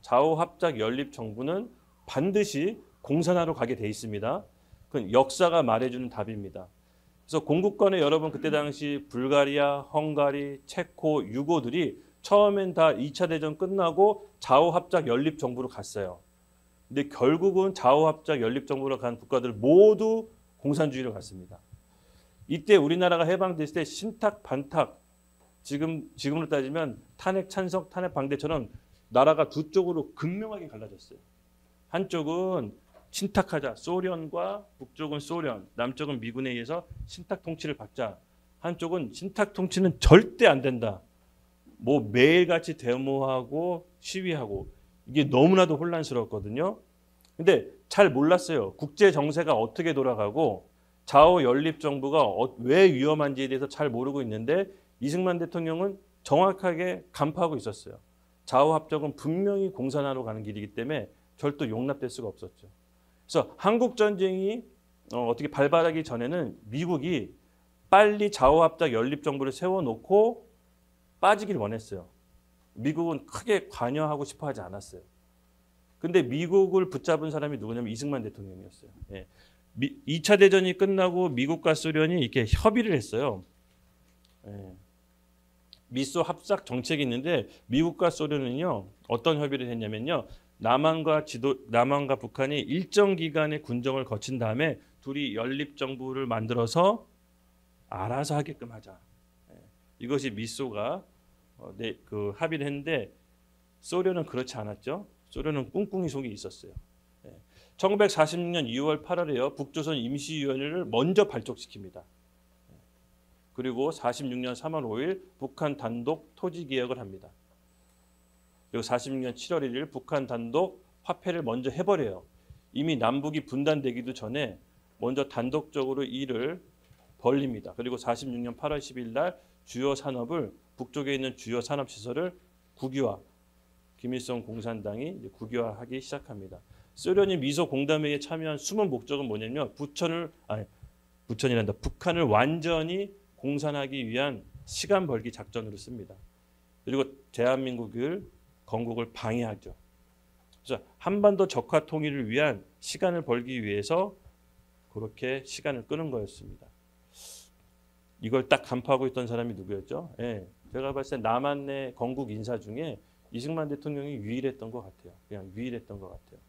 좌우합작 연립 정부는 반드시 공산화로 가게 돼 있습니다. 그건 역사가 말해주는 답입니다. 그래서 공구권에 여러분 그때 당시 불가리아, 헝가리, 체코, 유고들이 처음엔 다 2차 대전 끝나고 좌우합작 연립 정부로 갔어요. 근데 결국은 좌우합작 연립 정부로 간 국가들 모두 공산주의로 갔습니다. 이때 우리나라가 해방됐을 때 신탁 반탁, 지금으로 따지면 탄핵 찬성, 탄핵 방대처럼 나라가 두 쪽으로 극명하게 갈라졌어요. 한쪽은 신탁하자, 소련과 북쪽은 소련, 남쪽은 미군에 의해서 신탁 통치를 받자. 한쪽은 신탁 통치는 절대 안 된다. 뭐 매일같이 데모하고 시위하고, 이게 너무나도 혼란스러웠거든요. 근데 잘 몰랐어요. 국제 정세가 어떻게 돌아가고 좌우 연립 정부가 왜 위험한지에 대해서 잘 모르고 있는데 이승만 대통령은 정확하게 간파하고 있었어요. 좌우 합작은 분명히 공산화로 가는 길이기 때문에 절대 용납될 수가 없었죠. 그래서 한국 전쟁이 어떻게 발발하기 전에는 미국이 빨리 좌우합작 연립 정부를 세워놓고 빠지길 원했어요. 미국은 크게 관여하고 싶어하지 않았어요. 근데 미국을 붙잡은 사람이 누구냐면 이승만 대통령이었어요. 예. 2차 대전이 끝나고 미국과 소련이 이렇게 협의를 했어요. 예. 미소 합작 정책이 있는데 미국과 소련은요 어떤 협의를 했냐면요 남한과 북한이 일정 기간의 군정을 거친 다음에 둘이 연립 정부를 만들어서 알아서 하게끔 하자. 예. 이것이 미소가 그 합의를 했는데 소련은 그렇지 않았죠. 소련은 꿍꿍이 속에 있었어요. 예. 1946년 2월 8일에요 북조선 임시위원회를 먼저 발족시킵니다. 그리고 46년 3월 5일 북한 단독 토지 개혁을 합니다. 그리고 46년 7월 1일 북한 단독 화폐를 먼저 해버려요. 이미 남북이 분단되기도 전에 먼저 단독적으로 이를 벌립니다. 그리고 46년 8월 10일 날 주요 산업을 북쪽에 있는 주요 산업시설을 국유화, 김일성 공산당이 이제 국유화하기 시작합니다. 소련이 미소 공담회에 참여한 숨은 목적은 뭐냐면 북한을 완전히 공산하기 위한 시간 벌기 작전으로 씁니다. 그리고 대한민국을 건국을 방해하죠. 그래서 한반도 적화 통일을 위한 시간을 벌기 위해서 그렇게 시간을 끄는 거였습니다. 이걸 딱 간파하고 있던 사람이 누구였죠? 예, 제가 봤을 때 남한 내 건국 인사 중에 이승만 대통령이 유일했던 것 같아요. 그냥 유일했던 것 같아요.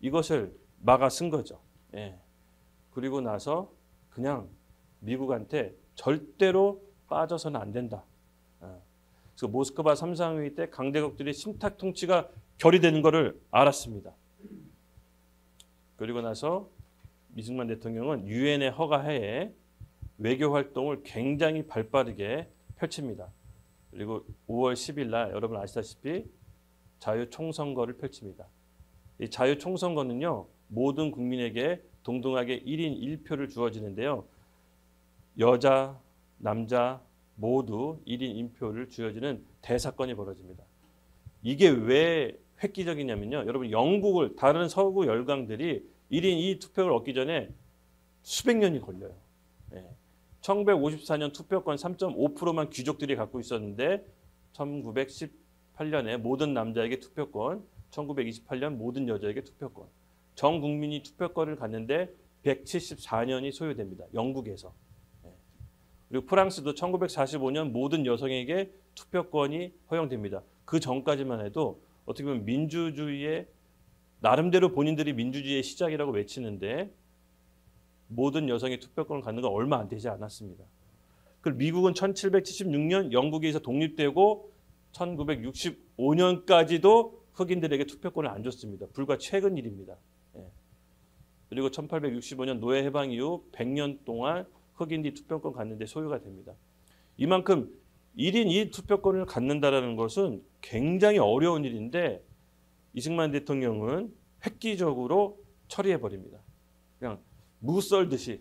이것을 막아 쓴 거죠. 예. 그리고 나서 그냥 미국한테 절대로 빠져서는 안 된다. 그래서 모스크바 3상회의 때 강대국들이 신탁 통치가 결의되는 것을 알았습니다. 그리고 나서 이승만 대통령은 유엔의 허가하에 외교 활동을 굉장히 발빠르게 펼칩니다. 그리고 5월 10일 날 여러분 아시다시피 자유총선거를 펼칩니다. 이 자유총선거는요 모든 국민에게 동등하게 1인 1표를 주어지는데요. 여자, 남자 모두 1인 1표를 주어지는 대사건이 벌어집니다. 이게 왜 획기적이냐면요. 여러분 영국을 다른 서구 열강들이 1인 2투표를 얻기 전에 수백 년이 걸려요. 예. 1954년 투표권 3.5%만 귀족들이 갖고 있었는데 1918년에 모든 남자에게 투표권, 1928년 모든 여자에게 투표권. 전 국민이 투표권을 갖는데 174년이 소요됩니다. 영국에서. 그리고 프랑스도 1945년 모든 여성에게 투표권이 허용됩니다. 그 전까지만 해도 어떻게 보면 민주주의의 나름대로 본인들이 민주주의의 시작이라고 외치는데 모든 여성의 투표권을 갖는 건 얼마 안 되지 않았습니다. 그리고 미국은 1776년 영국에서 독립되고 1965년까지도 흑인들에게 투표권을 안 줬습니다. 불과 최근 일입니다. 그리고 1865년 노예 해방 이후 100년 동안 흑인이 투표권 갖는데 소요가 됩니다. 이만큼 1인 2투표권을 갖는다는 것은 굉장히 어려운 일인데 이승만 대통령은 획기적으로 처리해버립니다. 그냥 무썰듯이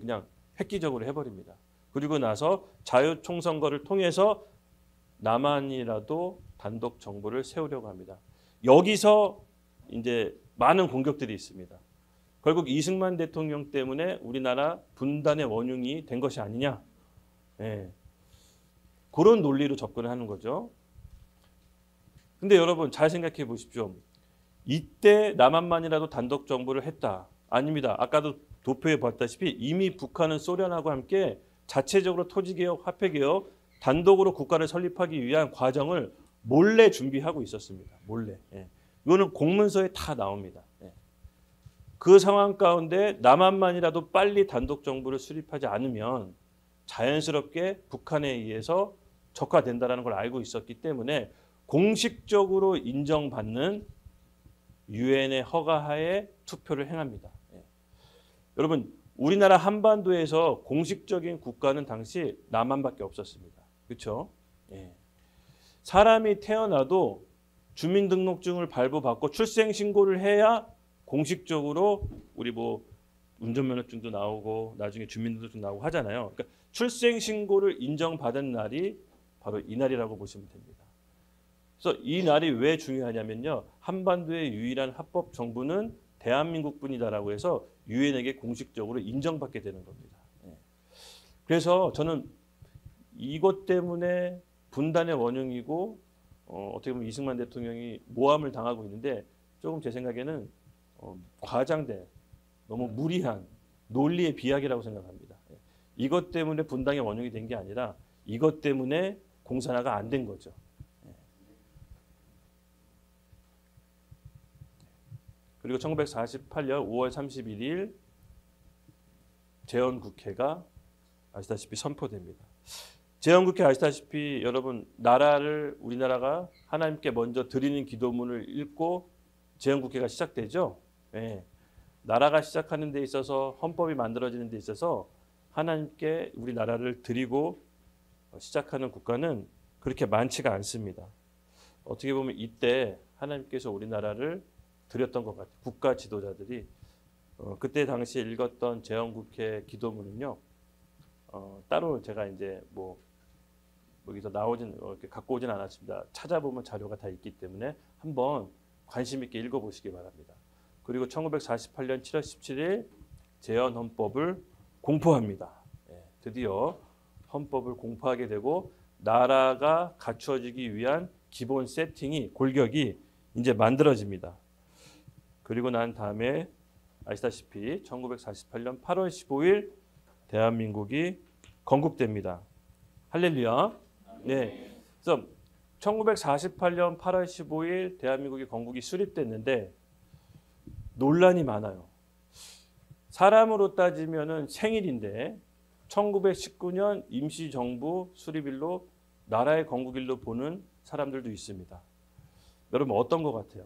그냥 획기적으로 해버립니다. 그리고 나서 자유총선거를 통해서 남한이라도 단독 정부를 세우려고 합니다. 여기서 이제 많은 공격들이 있습니다. 결국 이승만 대통령 때문에 우리나라 분단의 원흉이 된 것이 아니냐. 예. 그런 논리로 접근을 하는 거죠. 근데 여러분 잘 생각해 보십시오. 이때 남한만이라도 단독 정부를 했다. 아닙니다. 아까도 도표에 봤다시피 이미 북한은 소련하고 함께 자체적으로 토지개혁, 화폐개혁, 단독으로 국가를 설립하기 위한 과정을 몰래 준비하고 있었습니다. 몰래. 예. 이거는 공문서에 다 나옵니다. 예. 그 상황 가운데 남한만이라도 빨리 단독 정부를 수립하지 않으면 자연스럽게 북한에 의해서 적화된다는 걸 알고 있었기 때문에 공식적으로 인정받는 유엔의 허가하에 투표를 행합니다. 예. 여러분 우리나라 한반도에서 공식적인 국가는 당시 남한밖에 없었습니다. 그렇죠? 예. 사람이 태어나도 주민등록증을 발부받고 출생신고를 해야 공식적으로 우리 뭐 운전면허증도 나오고 나중에 주민등록증 나오고 하잖아요. 그러니까 출생신고를 인정받은 날이 바로 이날이라고 보시면 됩니다. 그래서 이 날이 왜 중요하냐면요. 한반도의 유일한 합법 정부는 대한민국뿐이다라고 해서 유엔에게 공식적으로 인정받게 되는 겁니다. 그래서 저는 이것 때문에 분단의 원흉이고 어떻게 보면 이승만 대통령이 모함을 당하고 있는데 조금 제 생각에는 과장된 너무 무리한 논리의 비약이라고 생각합니다. 이것 때문에 분당의 원흉이 된 게 아니라 이것 때문에 공산화가 안 된 거죠. 그리고 1948년 5월 31일 재헌국회가 아시다시피 선포됩니다. 재헌국회 아시다시피 여러분 나라를 우리나라가 하나님께 먼저 드리는 기도문을 읽고 재헌국회가 시작되죠. 네. 나라가 시작하는 데 있어서 헌법이 만들어지는 데 있어서 하나님께 우리 나라를 드리고 시작하는 국가는 그렇게 많지가 않습니다. 어떻게 보면 이때 하나님께서 우리나라를 드렸던 것 같아요. 국가 지도자들이 그때 당시에 읽었던 재헌국회 기도문은요. 따로 제가 이제 뭐 여기서 나오진 이렇게 갖고 오진 않았습니다. 찾아보면 자료가 다 있기 때문에 한번 관심 있게 읽어보시기 바랍니다. 그리고 1948년 7월 17일 재헌헌법을 공포합니다. 드디어 헌법을 공포하게 되고 나라가 갖추어지기 위한 기본 세팅이 골격이 이제 만들어집니다. 그리고 난 다음에 아시다시피 1948년 8월 15일 대한민국이 건국됩니다. 할렐루야. 네. 그래서 1948년 8월 15일 대한민국이 건국이 수립됐는데 논란이 많아요. 사람으로 따지면은 생일인데 1919년 임시정부 수립일로 나라의 건국일로 보는 사람들도 있습니다. 여러분 어떤 것 같아요?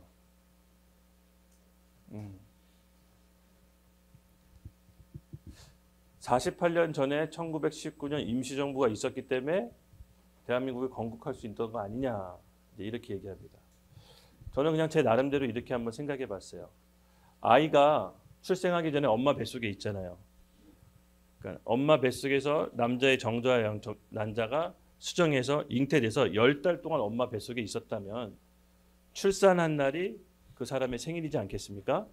48년 전에 1919년 임시정부가 있었기 때문에 대한민국이 건국할 수 있던 거 아니냐 이렇게 얘기합니다. 저는 그냥 제 나름대로 이렇게 한번 생각해 봤어요. 아이가 출생하기 전에 엄마 뱃속에 있잖아요. 그러니까 엄마 뱃속에서 남자의 정자와 난자가 수정해서 잉태돼서 10달 동안 엄마 뱃속에 있었다면 출산한 날이 그 사람의 생일이지 않겠습니까?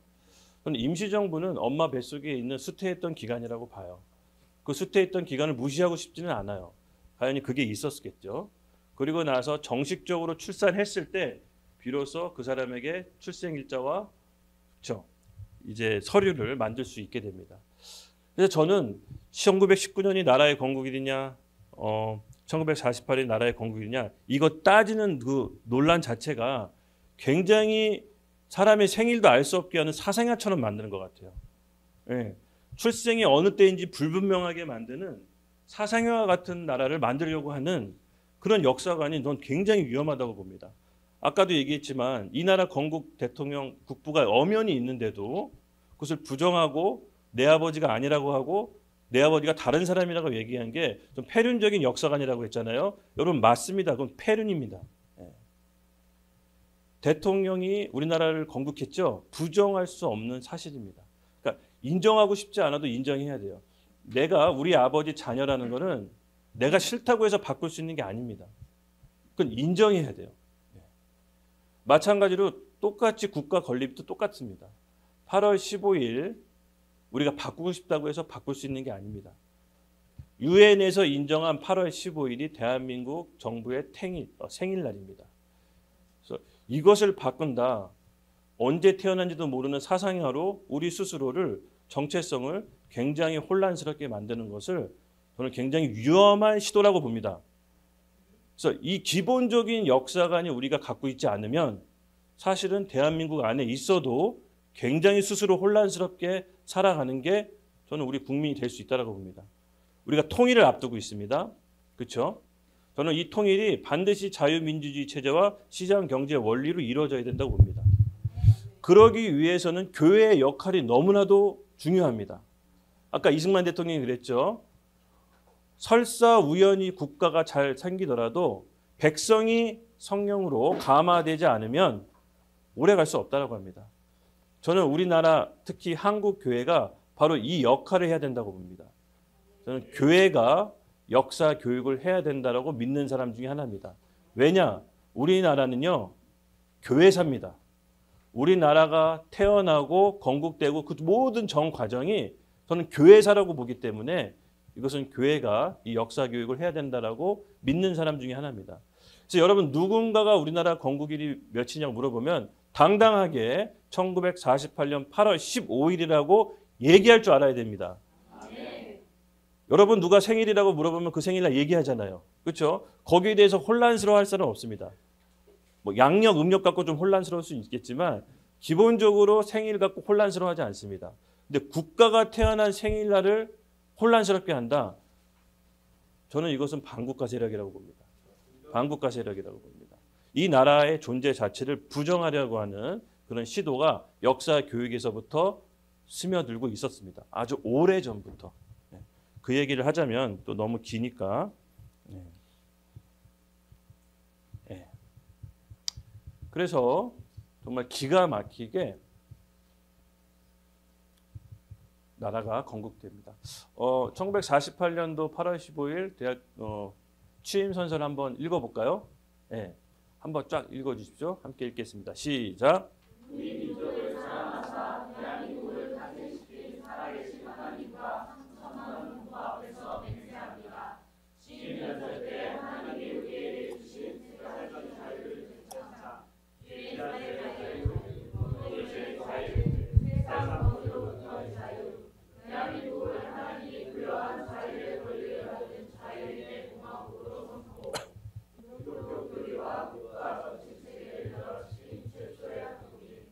저는 임시정부는 엄마 뱃속에 있는 수태했던 기간이라고 봐요. 그 수태했던 기간을 무시하고 싶지는 않아요. 당연히 그게 있었겠죠. 그리고 나서 정식적으로 출산했을 때 비로소 그 사람에게 출생일자와 그렇죠. 이제 서류를 만들 수 있게 됩니다. 그래서 저는 1919년이 나라의 건국일이냐 1948년이 나라의 건국이냐 이거 따지는 그 논란 자체가 굉장히 사람의 생일도 알 수 없게 하는 사생아처럼 만드는 것 같아요. 예. 출생이 어느 때인지 불분명하게 만드는 사생아와 같은 나라를 만들려고 하는 그런 역사관이 넌 굉장히 위험하다고 봅니다. 아까도 얘기했지만 이 나라 건국 대통령 국부가 엄연히 있는데도 그것을 부정하고 내 아버지가 아니라고 하고 내 아버지가 다른 사람이라고 얘기한 게 좀 폐륜적인 역사관이라고 했잖아요. 여러분 맞습니다. 그건 폐륜입니다. 대통령이 우리나라를 건국했죠. 부정할 수 없는 사실입니다. 그러니까 인정하고 싶지 않아도 인정해야 돼요. 내가 우리 아버지 자녀라는 거는 내가 싫다고 해서 바꿀 수 있는 게 아닙니다. 그건 인정해야 돼요. 마찬가지로 똑같이 국가 건립도 똑같습니다. 8월 15일 우리가 바꾸고 싶다고 해서 바꿀 수 있는 게 아닙니다. 유엔에서 인정한 8월 15일이 대한민국 정부의 생일날입니다. 그래서 이것을 바꾼다. 언제 태어난지도 모르는 사상화로 우리 스스로를 정체성을 굉장히 혼란스럽게 만드는 것을 저는 굉장히 위험한 시도라고 봅니다. 그래서 이 기본적인 역사관이 우리가 갖고 있지 않으면 사실은 대한민국 안에 있어도 굉장히 스스로 혼란스럽게 살아가는 게 저는 우리 국민이 될 수 있다고 봅니다. 우리가 통일을 앞두고 있습니다. 그렇죠? 저는 이 통일이 반드시 자유민주주의 체제와 시장 경제 원리로 이루어져야 된다고 봅니다. 그러기 위해서는 교회의 역할이 너무나도 중요합니다. 아까 이승만 대통령이 그랬죠. 설사 우연히 국가가 잘 생기더라도 백성이 성령으로 감화되지 않으면 오래 갈 수 없다고 합니다. 저는 우리나라 특히 한국 교회가 바로 이 역할을 해야 된다고 봅니다. 저는 교회가 역사 교육을 해야 된다고 믿는 사람 중에 하나입니다. 왜냐? 우리나라는요 교회사입니다. 우리나라가 태어나고 건국되고 그 모든 정 과정이 저는 교회사라고 보기 때문에 이것은 교회가 이 역사 교육을 해야 된다라고 믿는 사람 중에 하나입니다. 그래서 여러분 누군가가 우리나라 건국일이 며칠이냐고 물어보면 당당하게 1948년 8월 15일이라고 얘기할 줄 알아야 됩니다. 여러분 누가 생일이라고 물어보면 그 생일날 얘기하잖아요. 그렇죠? 거기에 대해서 혼란스러워할 사람은 없습니다. 뭐 양력, 음력 갖고 좀 혼란스러울 수 있겠지만 기본적으로 생일 갖고 혼란스러워하지 않습니다. 근데 국가가 태어난 생일날을 혼란스럽게 한다. 저는 이것은 반국가 세력이라고 봅니다. 반국가 세력이라고 봅니다. 이 나라의 존재 자체를 부정하려고 하는 그런 시도가 역사 교육에서부터 스며들고 있었습니다. 아주 오래전부터. 그 얘기를 하자면 또 너무 기니까. 그래서 정말 기가 막히게 나라가 건국됩니다. 1948년도 8월 15일 대학 취임 선서를 한번 읽어볼까요? 네, 한번 쫙 읽어주십시오. 함께 읽겠습니다. 시작. 우리 민족을 사랑하사 대한민국을 탄생시킨 살아계신 하나님과 천만 문구 앞에서 맹세합니다. 시민연설 때 하나님이 우리에게 주신 세가지 자유를 되찾자. 개인의 자유, 공동체의 자유, 세상 모두로부터의 자유, 대한민국을 하나님이 부여한 자유의 권리를 받는 자유인의 공화국으로 선포. 민족교리와 국가 정치 체계를 결합시킨 최초의 한국인.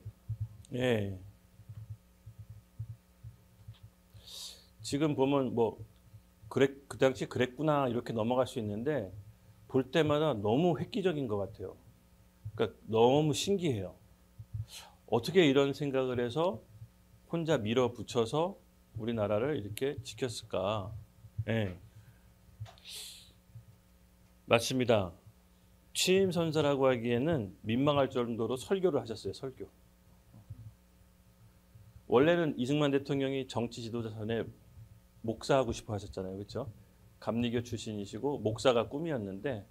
예. 지금 보면 뭐 그 당시 그랬구나 이렇게 넘어갈 수 있는데 볼 때마다 너무 획기적인 것 같아요. 그러니까 너무 신기해요. 어떻게 이런 생각을 해서 혼자 밀어붙여서 우리나라를 이렇게 지켰을까? 예. 맞습니다. 취임 선서라고 하기에는 민망할 정도로 설교를 하셨어요. 설교. 원래는 이승만 대통령이 정치 지도자 전에 목사하고 싶어 하셨잖아요. 그렇죠? 감리교 출신이시고 목사가 꿈이었는데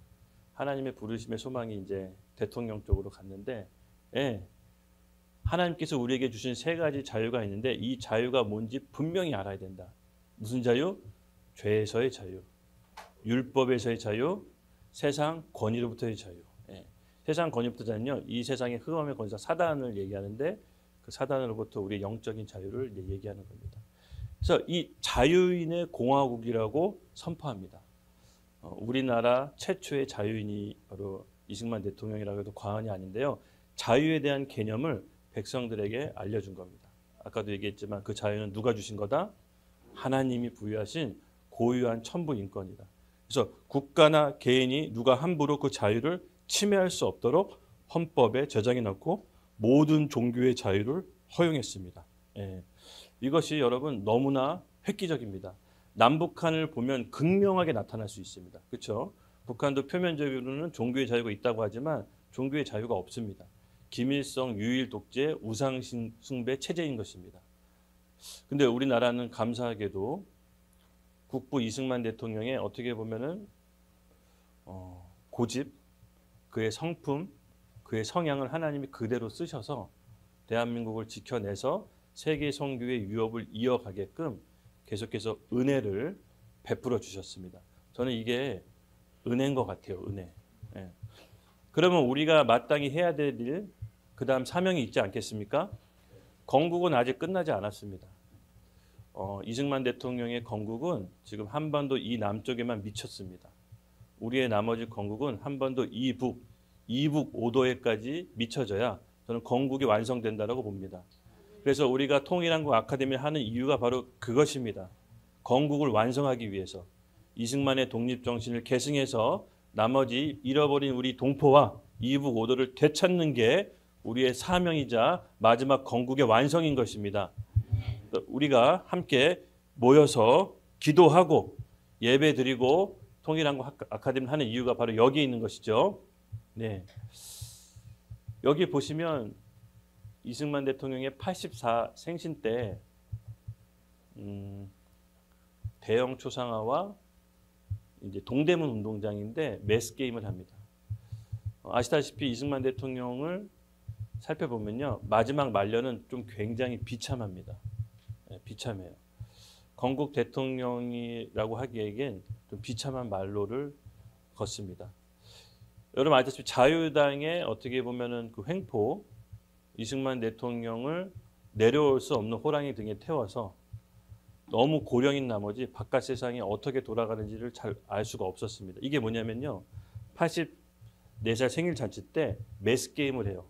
하나님의 부르심의 소망이 이제 대통령 쪽으로 갔는데 하나님께서 우리에게 주신 세 가지 자유가 있는데 이 자유가 뭔지 분명히 알아야 된다. 무슨 자유? 죄에서의 자유, 율법에서의 자유, 세상 권위로부터의 자유. 세상 권위부터의 자유는요. 이 세상의 흑암의 권위자 사단을 얘기하는데 그 사단으로부터 우리의 영적인 자유를 얘기하는 겁니다. 그래서 이 자유인의 공화국이라고 선포합니다. 우리나라 최초의 자유인이 바로 이승만 대통령이라고 해도 과언이 아닌데요. 자유에 대한 개념을 백성들에게 알려준 겁니다. 아까도 얘기했지만 그 자유는 누가 주신 거다? 하나님이 부여하신 고유한 천부 인권이다. 그래서 국가나 개인이 누가 함부로 그 자유를 침해할 수 없도록 헌법에 저장해 놓고 모든 종교의 자유를 허용했습니다. 이것이 여러분 너무나 획기적입니다. 남북한을 보면 극명하게 나타날 수 있습니다. 그렇죠? 북한도 표면적으로는 종교의 자유가 있다고 하지만 종교의 자유가 없습니다. 김일성 유일 독재 우상 숭배 체제인 것입니다. 근데 우리나라는 감사하게도 국부 이승만 대통령의 어떻게 보면은 고집, 그의 성품, 그의 성향을 하나님이 그대로 쓰셔서 대한민국을 지켜내서 세계 선교의 유업을 이어가게끔 계속해서 은혜를 베풀어 주셨습니다. 저는 이게 은혜인 것 같아요. 은혜. 그러면 우리가 마땅히 해야 될 일, 그 다음 사명이 있지 않겠습니까? 건국은 아직 끝나지 않았습니다. 이승만 대통령의 건국은 지금 한반도 이 남쪽에만 미쳤습니다. 우리의 나머지 건국은 한반도 이북 5도에까지 미쳐져야 저는 건국이 완성된다고 봅니다. 그래서 우리가 통일한국 아카데미를 하는 이유가 바로 그것입니다. 건국을 완성하기 위해서 이승만의 독립정신을 계승해서 나머지 잃어버린 우리 동포와 이북 5도를 되찾는 게 우리의 사명이자 마지막 건국의 완성인 것입니다. 우리가 함께 모여서 기도하고 예배드리고 통일한국 아카데미를 하는 이유가 바로 여기에 있는 것이죠. 네. 여기 보시면 이승만 대통령의 84 생신 때 대형 초상화와 이제 동대문 운동장인데 매스 게임을 합니다. 아시다시피 이승만 대통령을 살펴보면요. 마지막 말년은 좀 굉장히 비참합니다. 예, 비참해요. 건국 대통령이라고 하기에는 좀 비참한 말로를 걷습니다. 여러분 아시다시피 자유당의 어떻게 보면은 그 횡포 이승만 대통령을 내려올 수 없는 호랑이 등에 태워서 너무 고령인 나머지 바깥 세상이 어떻게 돌아가는지를 잘 알 수가 없었습니다. 이게 뭐냐면요. 84살 생일 잔치 때 매스 게임을 해요.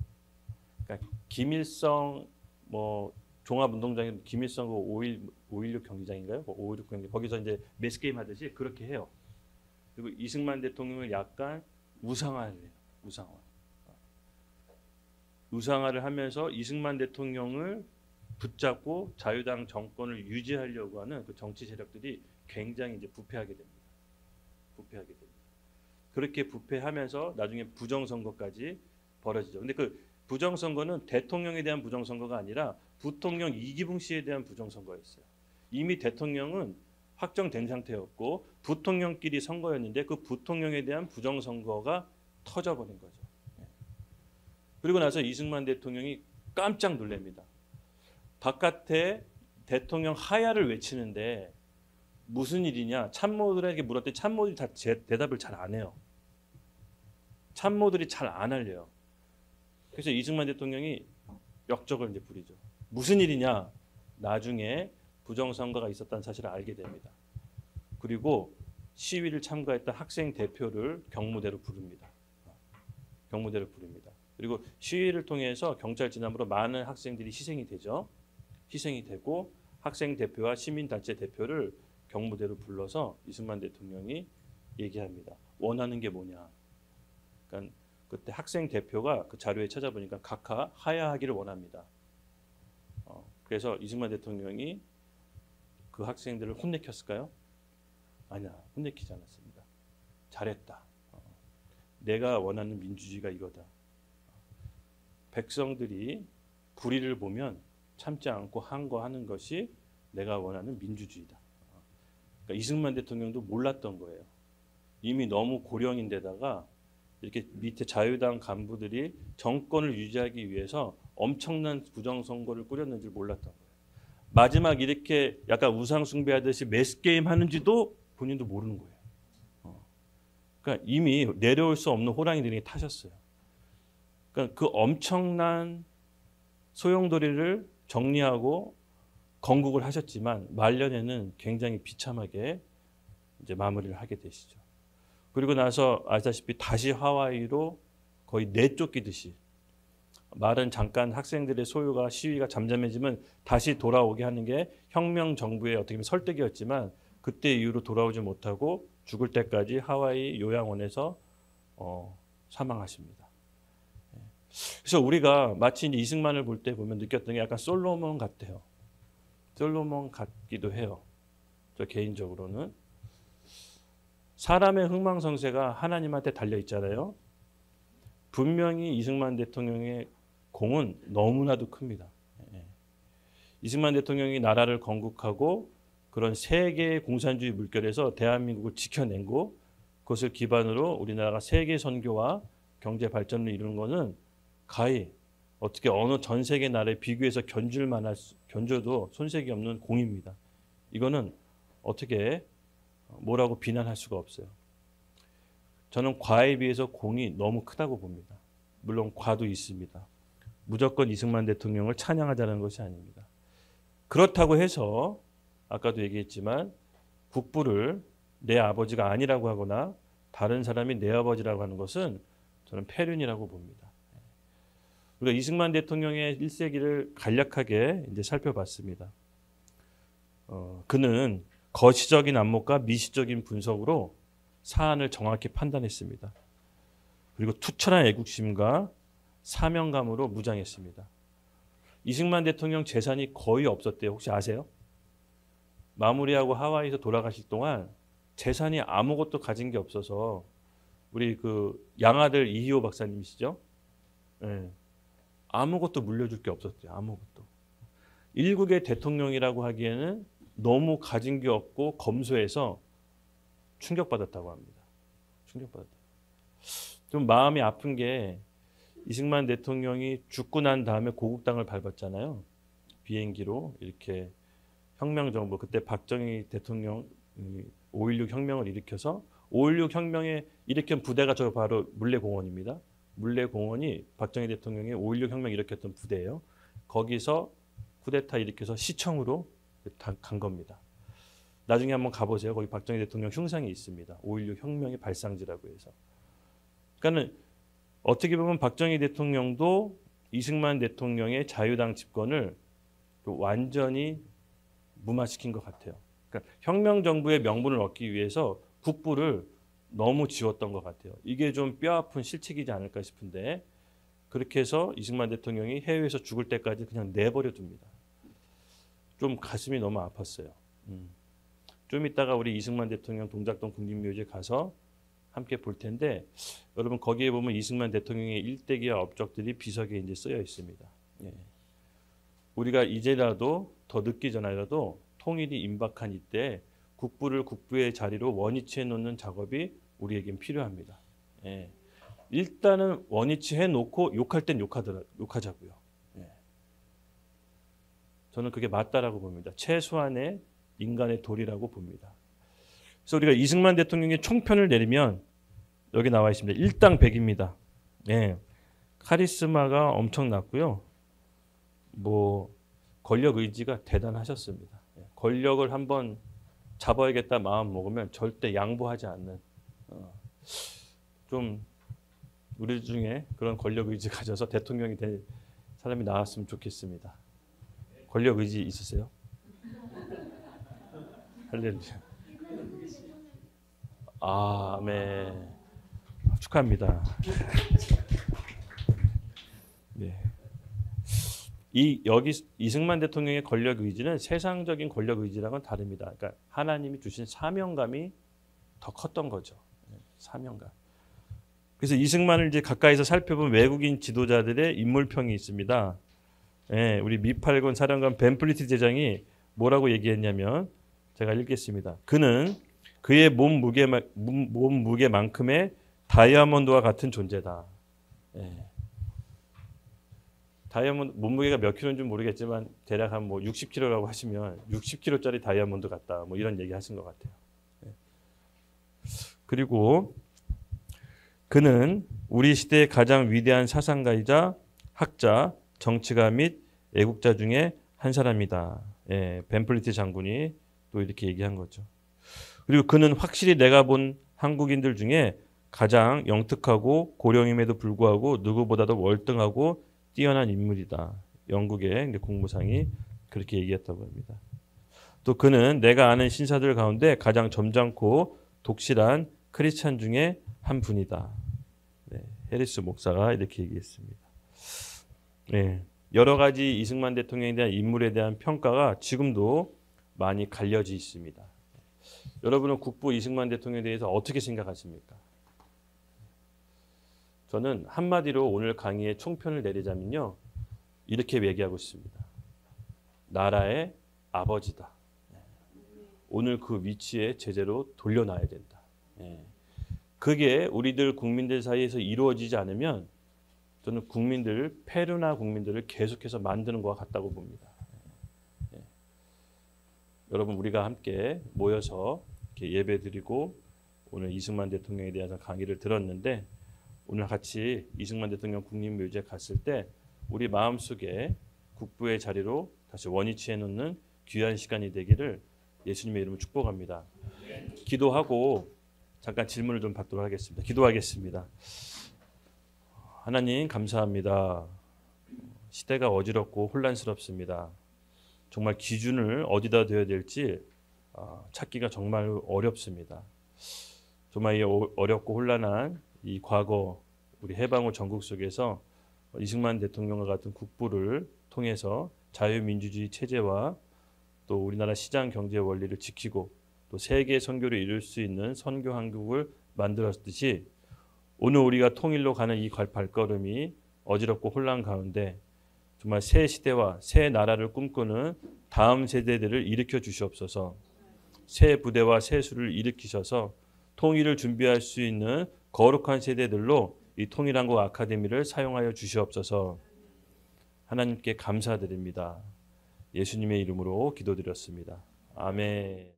그러니까 김일성 뭐 종합운동장에 김일성 그 5.16 경기장인가요? 5.16 경기 거기서 이제 매스 게임 하듯이 그렇게 해요. 그리고 이승만 대통령을 약간 우상화를 해요. 우상화를 하면서 이승만 대통령을 붙잡고 자유당 정권을 유지하려고 하는 그 정치 세력들이 굉장히 이제 부패하게 됩니다. 그렇게 부패하면서 나중에 부정선거까지 벌어지죠. 근데 그 부정선거는 대통령에 대한 부정선거가 아니라 부통령 이기붕 씨에 대한 부정선거였어요. 이미 대통령은 확정된 상태였고 부통령끼리 선거였는데 그 부통령에 대한 부정선거가 터져버린 거죠. 그리고 나서 이승만 대통령이 깜짝 놀랍니다. 바깥에 대통령 하야를 외치는데 무슨 일이냐 참모들에게 물었더니 참모들이 다 대답을 잘 안 해요. 참모들이 잘 안 알려요. 그래서 이승만 대통령이 역적을 이제 부리죠. 무슨 일이냐? 나중에 부정선거가 있었다는 사실을 알게 됩니다. 그리고 시위를 참가했던 학생 대표를 경무대로 부릅니다. 그리고 시위를 통해서 경찰 진압으로 많은 학생들이 희생이 되고 학생 대표와 시민단체 대표를 경무대로 불러서 이승만 대통령이 얘기합니다. 원하는 게 뭐냐? 그러니까 그때 학생 대표가 그 자료에 찾아보니까 각하 하야하기를 원합니다. 그래서 이승만 대통령이 그 학생들을 혼내켰을까요? 아니야, 혼내키지 않았습니다. 잘했다. 내가 원하는 민주주의가 이거다. 백성들이 불의를 보면 참지 않고 항거하는 것이 내가 원하는 민주주의다. 그러니까 이승만 대통령도 몰랐던 거예요. 이미 너무 고령인데다가 이렇게 밑에 자유당 간부들이 정권을 유지하기 위해서 엄청난 부정선거를 꾸렸는지 몰랐던 거예요. 마지막 이렇게 약간 우상숭배하듯이 매스게임 하는지도 본인도 모르는 거예요. 그러니까 이미 내려올 수 없는 호랑이들이 타셨어요. 그러니까 그 엄청난 소용돌이를 정리하고 건국을 하셨지만 말년에는 굉장히 비참하게 이제 마무리를 하게 되시죠. 그리고 나서 아시다시피 다시 하와이로 거의 내쫓기듯이 말은 잠깐 학생들의 소유가 시위가 잠잠해지면 다시 돌아오게 하는 게 혁명 정부의 어떻게 보면 설득이었지만 그때 이후로 돌아오지 못하고 죽을 때까지 하와이 요양원에서 사망하십니다. 그래서 우리가 마치 이승만을 볼 때 보면 느꼈던 게 약간 솔로몬 같아요. 솔로몬 같기도 해요. 저 개인적으로는 사람의 흥망성쇠가 하나님한테 달려 있잖아요. 분명히 이승만 대통령의 공은 너무나도 큽니다. 이승만 대통령이 나라를 건국하고 그런 세계의 공산주의 물결에서 대한민국을 지켜낸고 그것을 기반으로 우리나라가 세계 선교와 경제 발전을 이루는 것은 가히 어떻게 어느 전 세계 나라에 비교해서 견줘도 손색이 없는 공입니다. 이거는 어떻게 뭐라고 비난할 수가 없어요. 저는 과에 비해서 공이 너무 크다고 봅니다. 물론 과도 있습니다. 무조건 이승만 대통령을 찬양하자는 것이 아닙니다. 그렇다고 해서 아까도 얘기했지만 국부를 내 아버지가 아니라고 하거나 다른 사람이 내 아버지라고 하는 것은 저는 폐륜이라고 봅니다. 우리가 이승만 대통령의 1세기를 간략하게 이제 살펴봤습니다. 그는 거시적인 안목과 미시적인 분석으로 사안을 정확히 판단했습니다. 그리고 투철한 애국심과 사명감으로 무장했습니다. 이승만 대통령 재산이 거의 없었대요. 혹시 아세요? 마무리하고 하와이에서 돌아가실 동안 재산이 아무것도 가진 게 없어서 우리 그 양아들 이희호 박사님이시죠? 네. 아무것도 물려줄 게 없었대요. 아무것도. 일국의 대통령이라고 하기에는 너무 가진 게 없고 검소해서 충격받았다고 합니다. 충격받았다. 좀 마음이 아픈 게 이승만 대통령이 죽고 난 다음에 고국 땅을 밟았잖아요. 비행기로 이렇게 혁명 정부 그때 박정희 대통령 5.16 혁명을 일으켜서 5.16 혁명에 일으킨 부대가 저 바로 물레공원입니다. 물레공원이 박정희 대통령이 5.16 혁명 일으켰던 부대예요. 거기서 쿠데타 일으켜서 시청으로 간 겁니다. 나중에 한번 가보세요. 거기 박정희 대통령 흉상이 있습니다. 5.16 혁명의 발상지라고 해서. 그러니까는 어떻게 보면 박정희 대통령도 이승만 대통령의 자유당 집권을 완전히 무마시킨 것 같아요. 그러니까 혁명 정부의 명분을 얻기 위해서 국부를 너무 지웠던 것 같아요. 이게 좀 뼈아픈 실책이지 않을까 싶은데 그렇게 해서 이승만 대통령이 해외에서 죽을 때까지 그냥 내버려 둡니다. 좀 가슴이 너무 아팠어요. 좀 이따가 우리 이승만 대통령 동작동 국립묘지에 가서 함께 볼 텐데 여러분 거기에 보면 이승만 대통령의 일대기와 업적들이 비석에 이제 쓰여 있습니다. 예. 우리가 이제라도 더 늦기 전이라도 통일이 임박한 이때 국부를 국부의 자리로 원위치해 놓는 작업이 우리에겐 필요합니다. 예. 일단은 원위치해 놓고 욕할 땐 욕하자고요. 예. 저는 그게 맞다라고 봅니다. 최소한의 인간의 도리라고 봅니다. 그래서 우리가 이승만 대통령의 총편을 내리면 여기 나와 있습니다. 일당백입니다. 예. 카리스마가 엄청났고요. 뭐 권력 의지가 대단하셨습니다. 예. 권력을 한번 잡아야겠다 마음 먹으면 절대 양보하지 않는 좀 우리 중에 그런 권력 의지 가져서 대통령이 될 사람이 나왔으면 좋겠습니다. 권력 의지 있으세요? 할렐루야. 아멘. 축하합니다. 네. 여기 이승만 대통령의 권력 의지는 세상적인 권력 의지랑은 다릅니다. 그러니까 하나님이 주신 사명감이 더 컸던 거죠. 사명감. 그래서 이승만을 이제 가까이서 살펴본 외국인 지도자들의 인물평이 있습니다. 예, 우리 미팔군 사령관 벤플리트 대장이 뭐라고 얘기했냐면 제가 읽겠습니다. 그는 그의 몸무게만큼의 다이아몬드와 같은 존재다. 예. 다이아몬드 몸무게가 몇 킬로인지 모르겠지만 대략 한 뭐 60킬로라고 하시면 60킬로짜리 다이아몬드 같다. 뭐 이런 얘기 하신 것 같아요. 예. 그리고 그는 우리 시대의 가장 위대한 사상가이자 학자, 정치가 및 애국자 중에 한 사람이다. 예, 벤플리트 장군이 또 이렇게 얘기한 거죠. 그리고 그는 확실히 내가 본 한국인들 중에 가장 영특하고 고령임에도 불구하고 누구보다도 월등하고 뛰어난 인물이다. 영국의 국무상이 그렇게 얘기했다고 합니다. 또 그는 내가 아는 신사들 가운데 가장 점잖고 독실한 크리스찬 중에 한 분이다. 네, 해리스 목사가 이렇게 얘기했습니다. 네, 여러 가지 이승만 대통령에 대한 인물에 대한 평가가 지금도 많이 갈려져 있습니다. 여러분은 국부 이승만 대통령에 대해서 어떻게 생각하십니까? 저는 한마디로 오늘 강의의 총편을 내리자면요. 이렇게 얘기하고 있습니다. 나라의 아버지다. 오늘 그 위치에 제대로 돌려놔야 된다. 그게 우리들 국민들 사이에서 이루어지지 않으면 저는 페루나 국민들을 계속해서 만드는 것과 같다고 봅니다. 여러분 우리가 함께 모여서 이렇게 예배드리고 오늘 이승만 대통령에 대해서 강의를 들었는데 오늘 같이 이승만 대통령 국립묘지에 갔을 때 우리 마음속에 국부의 자리로 다시 원위치해 놓는 귀한 시간이 되기를 예수님의 이름으로 축복합니다. 기도하고 잠깐 질문을 좀 받도록 하겠습니다. 기도하겠습니다. 하나님 감사합니다. 시대가 어지럽고 혼란스럽습니다. 정말 기준을 어디다 둬야 될지 찾기가 정말 어렵습니다. 정말 이 어렵고 혼란한 이 과거 우리 해방 후 전국 속에서 이승만 대통령과 같은 국부를 통해서 자유민주주의 체제와 또 우리나라 시장 경제 원리를 지키고 또 세계 선교를 이룰 수 있는 선교 한국을 만들었듯이 오늘 우리가 통일로 가는 이 발걸음이 어지럽고 혼란 가운데 정말 새 시대와 새 나라를 꿈꾸는 다음 세대들을 일으켜 주시옵소서. 새 부대와 새 수를 일으키셔서 통일을 준비할 수 있는 거룩한 세대들로 이 통일한국 아카데미를 사용하여 주시옵소서. 하나님께 감사드립니다. 예수님의 이름으로 기도드렸습니다. 아멘.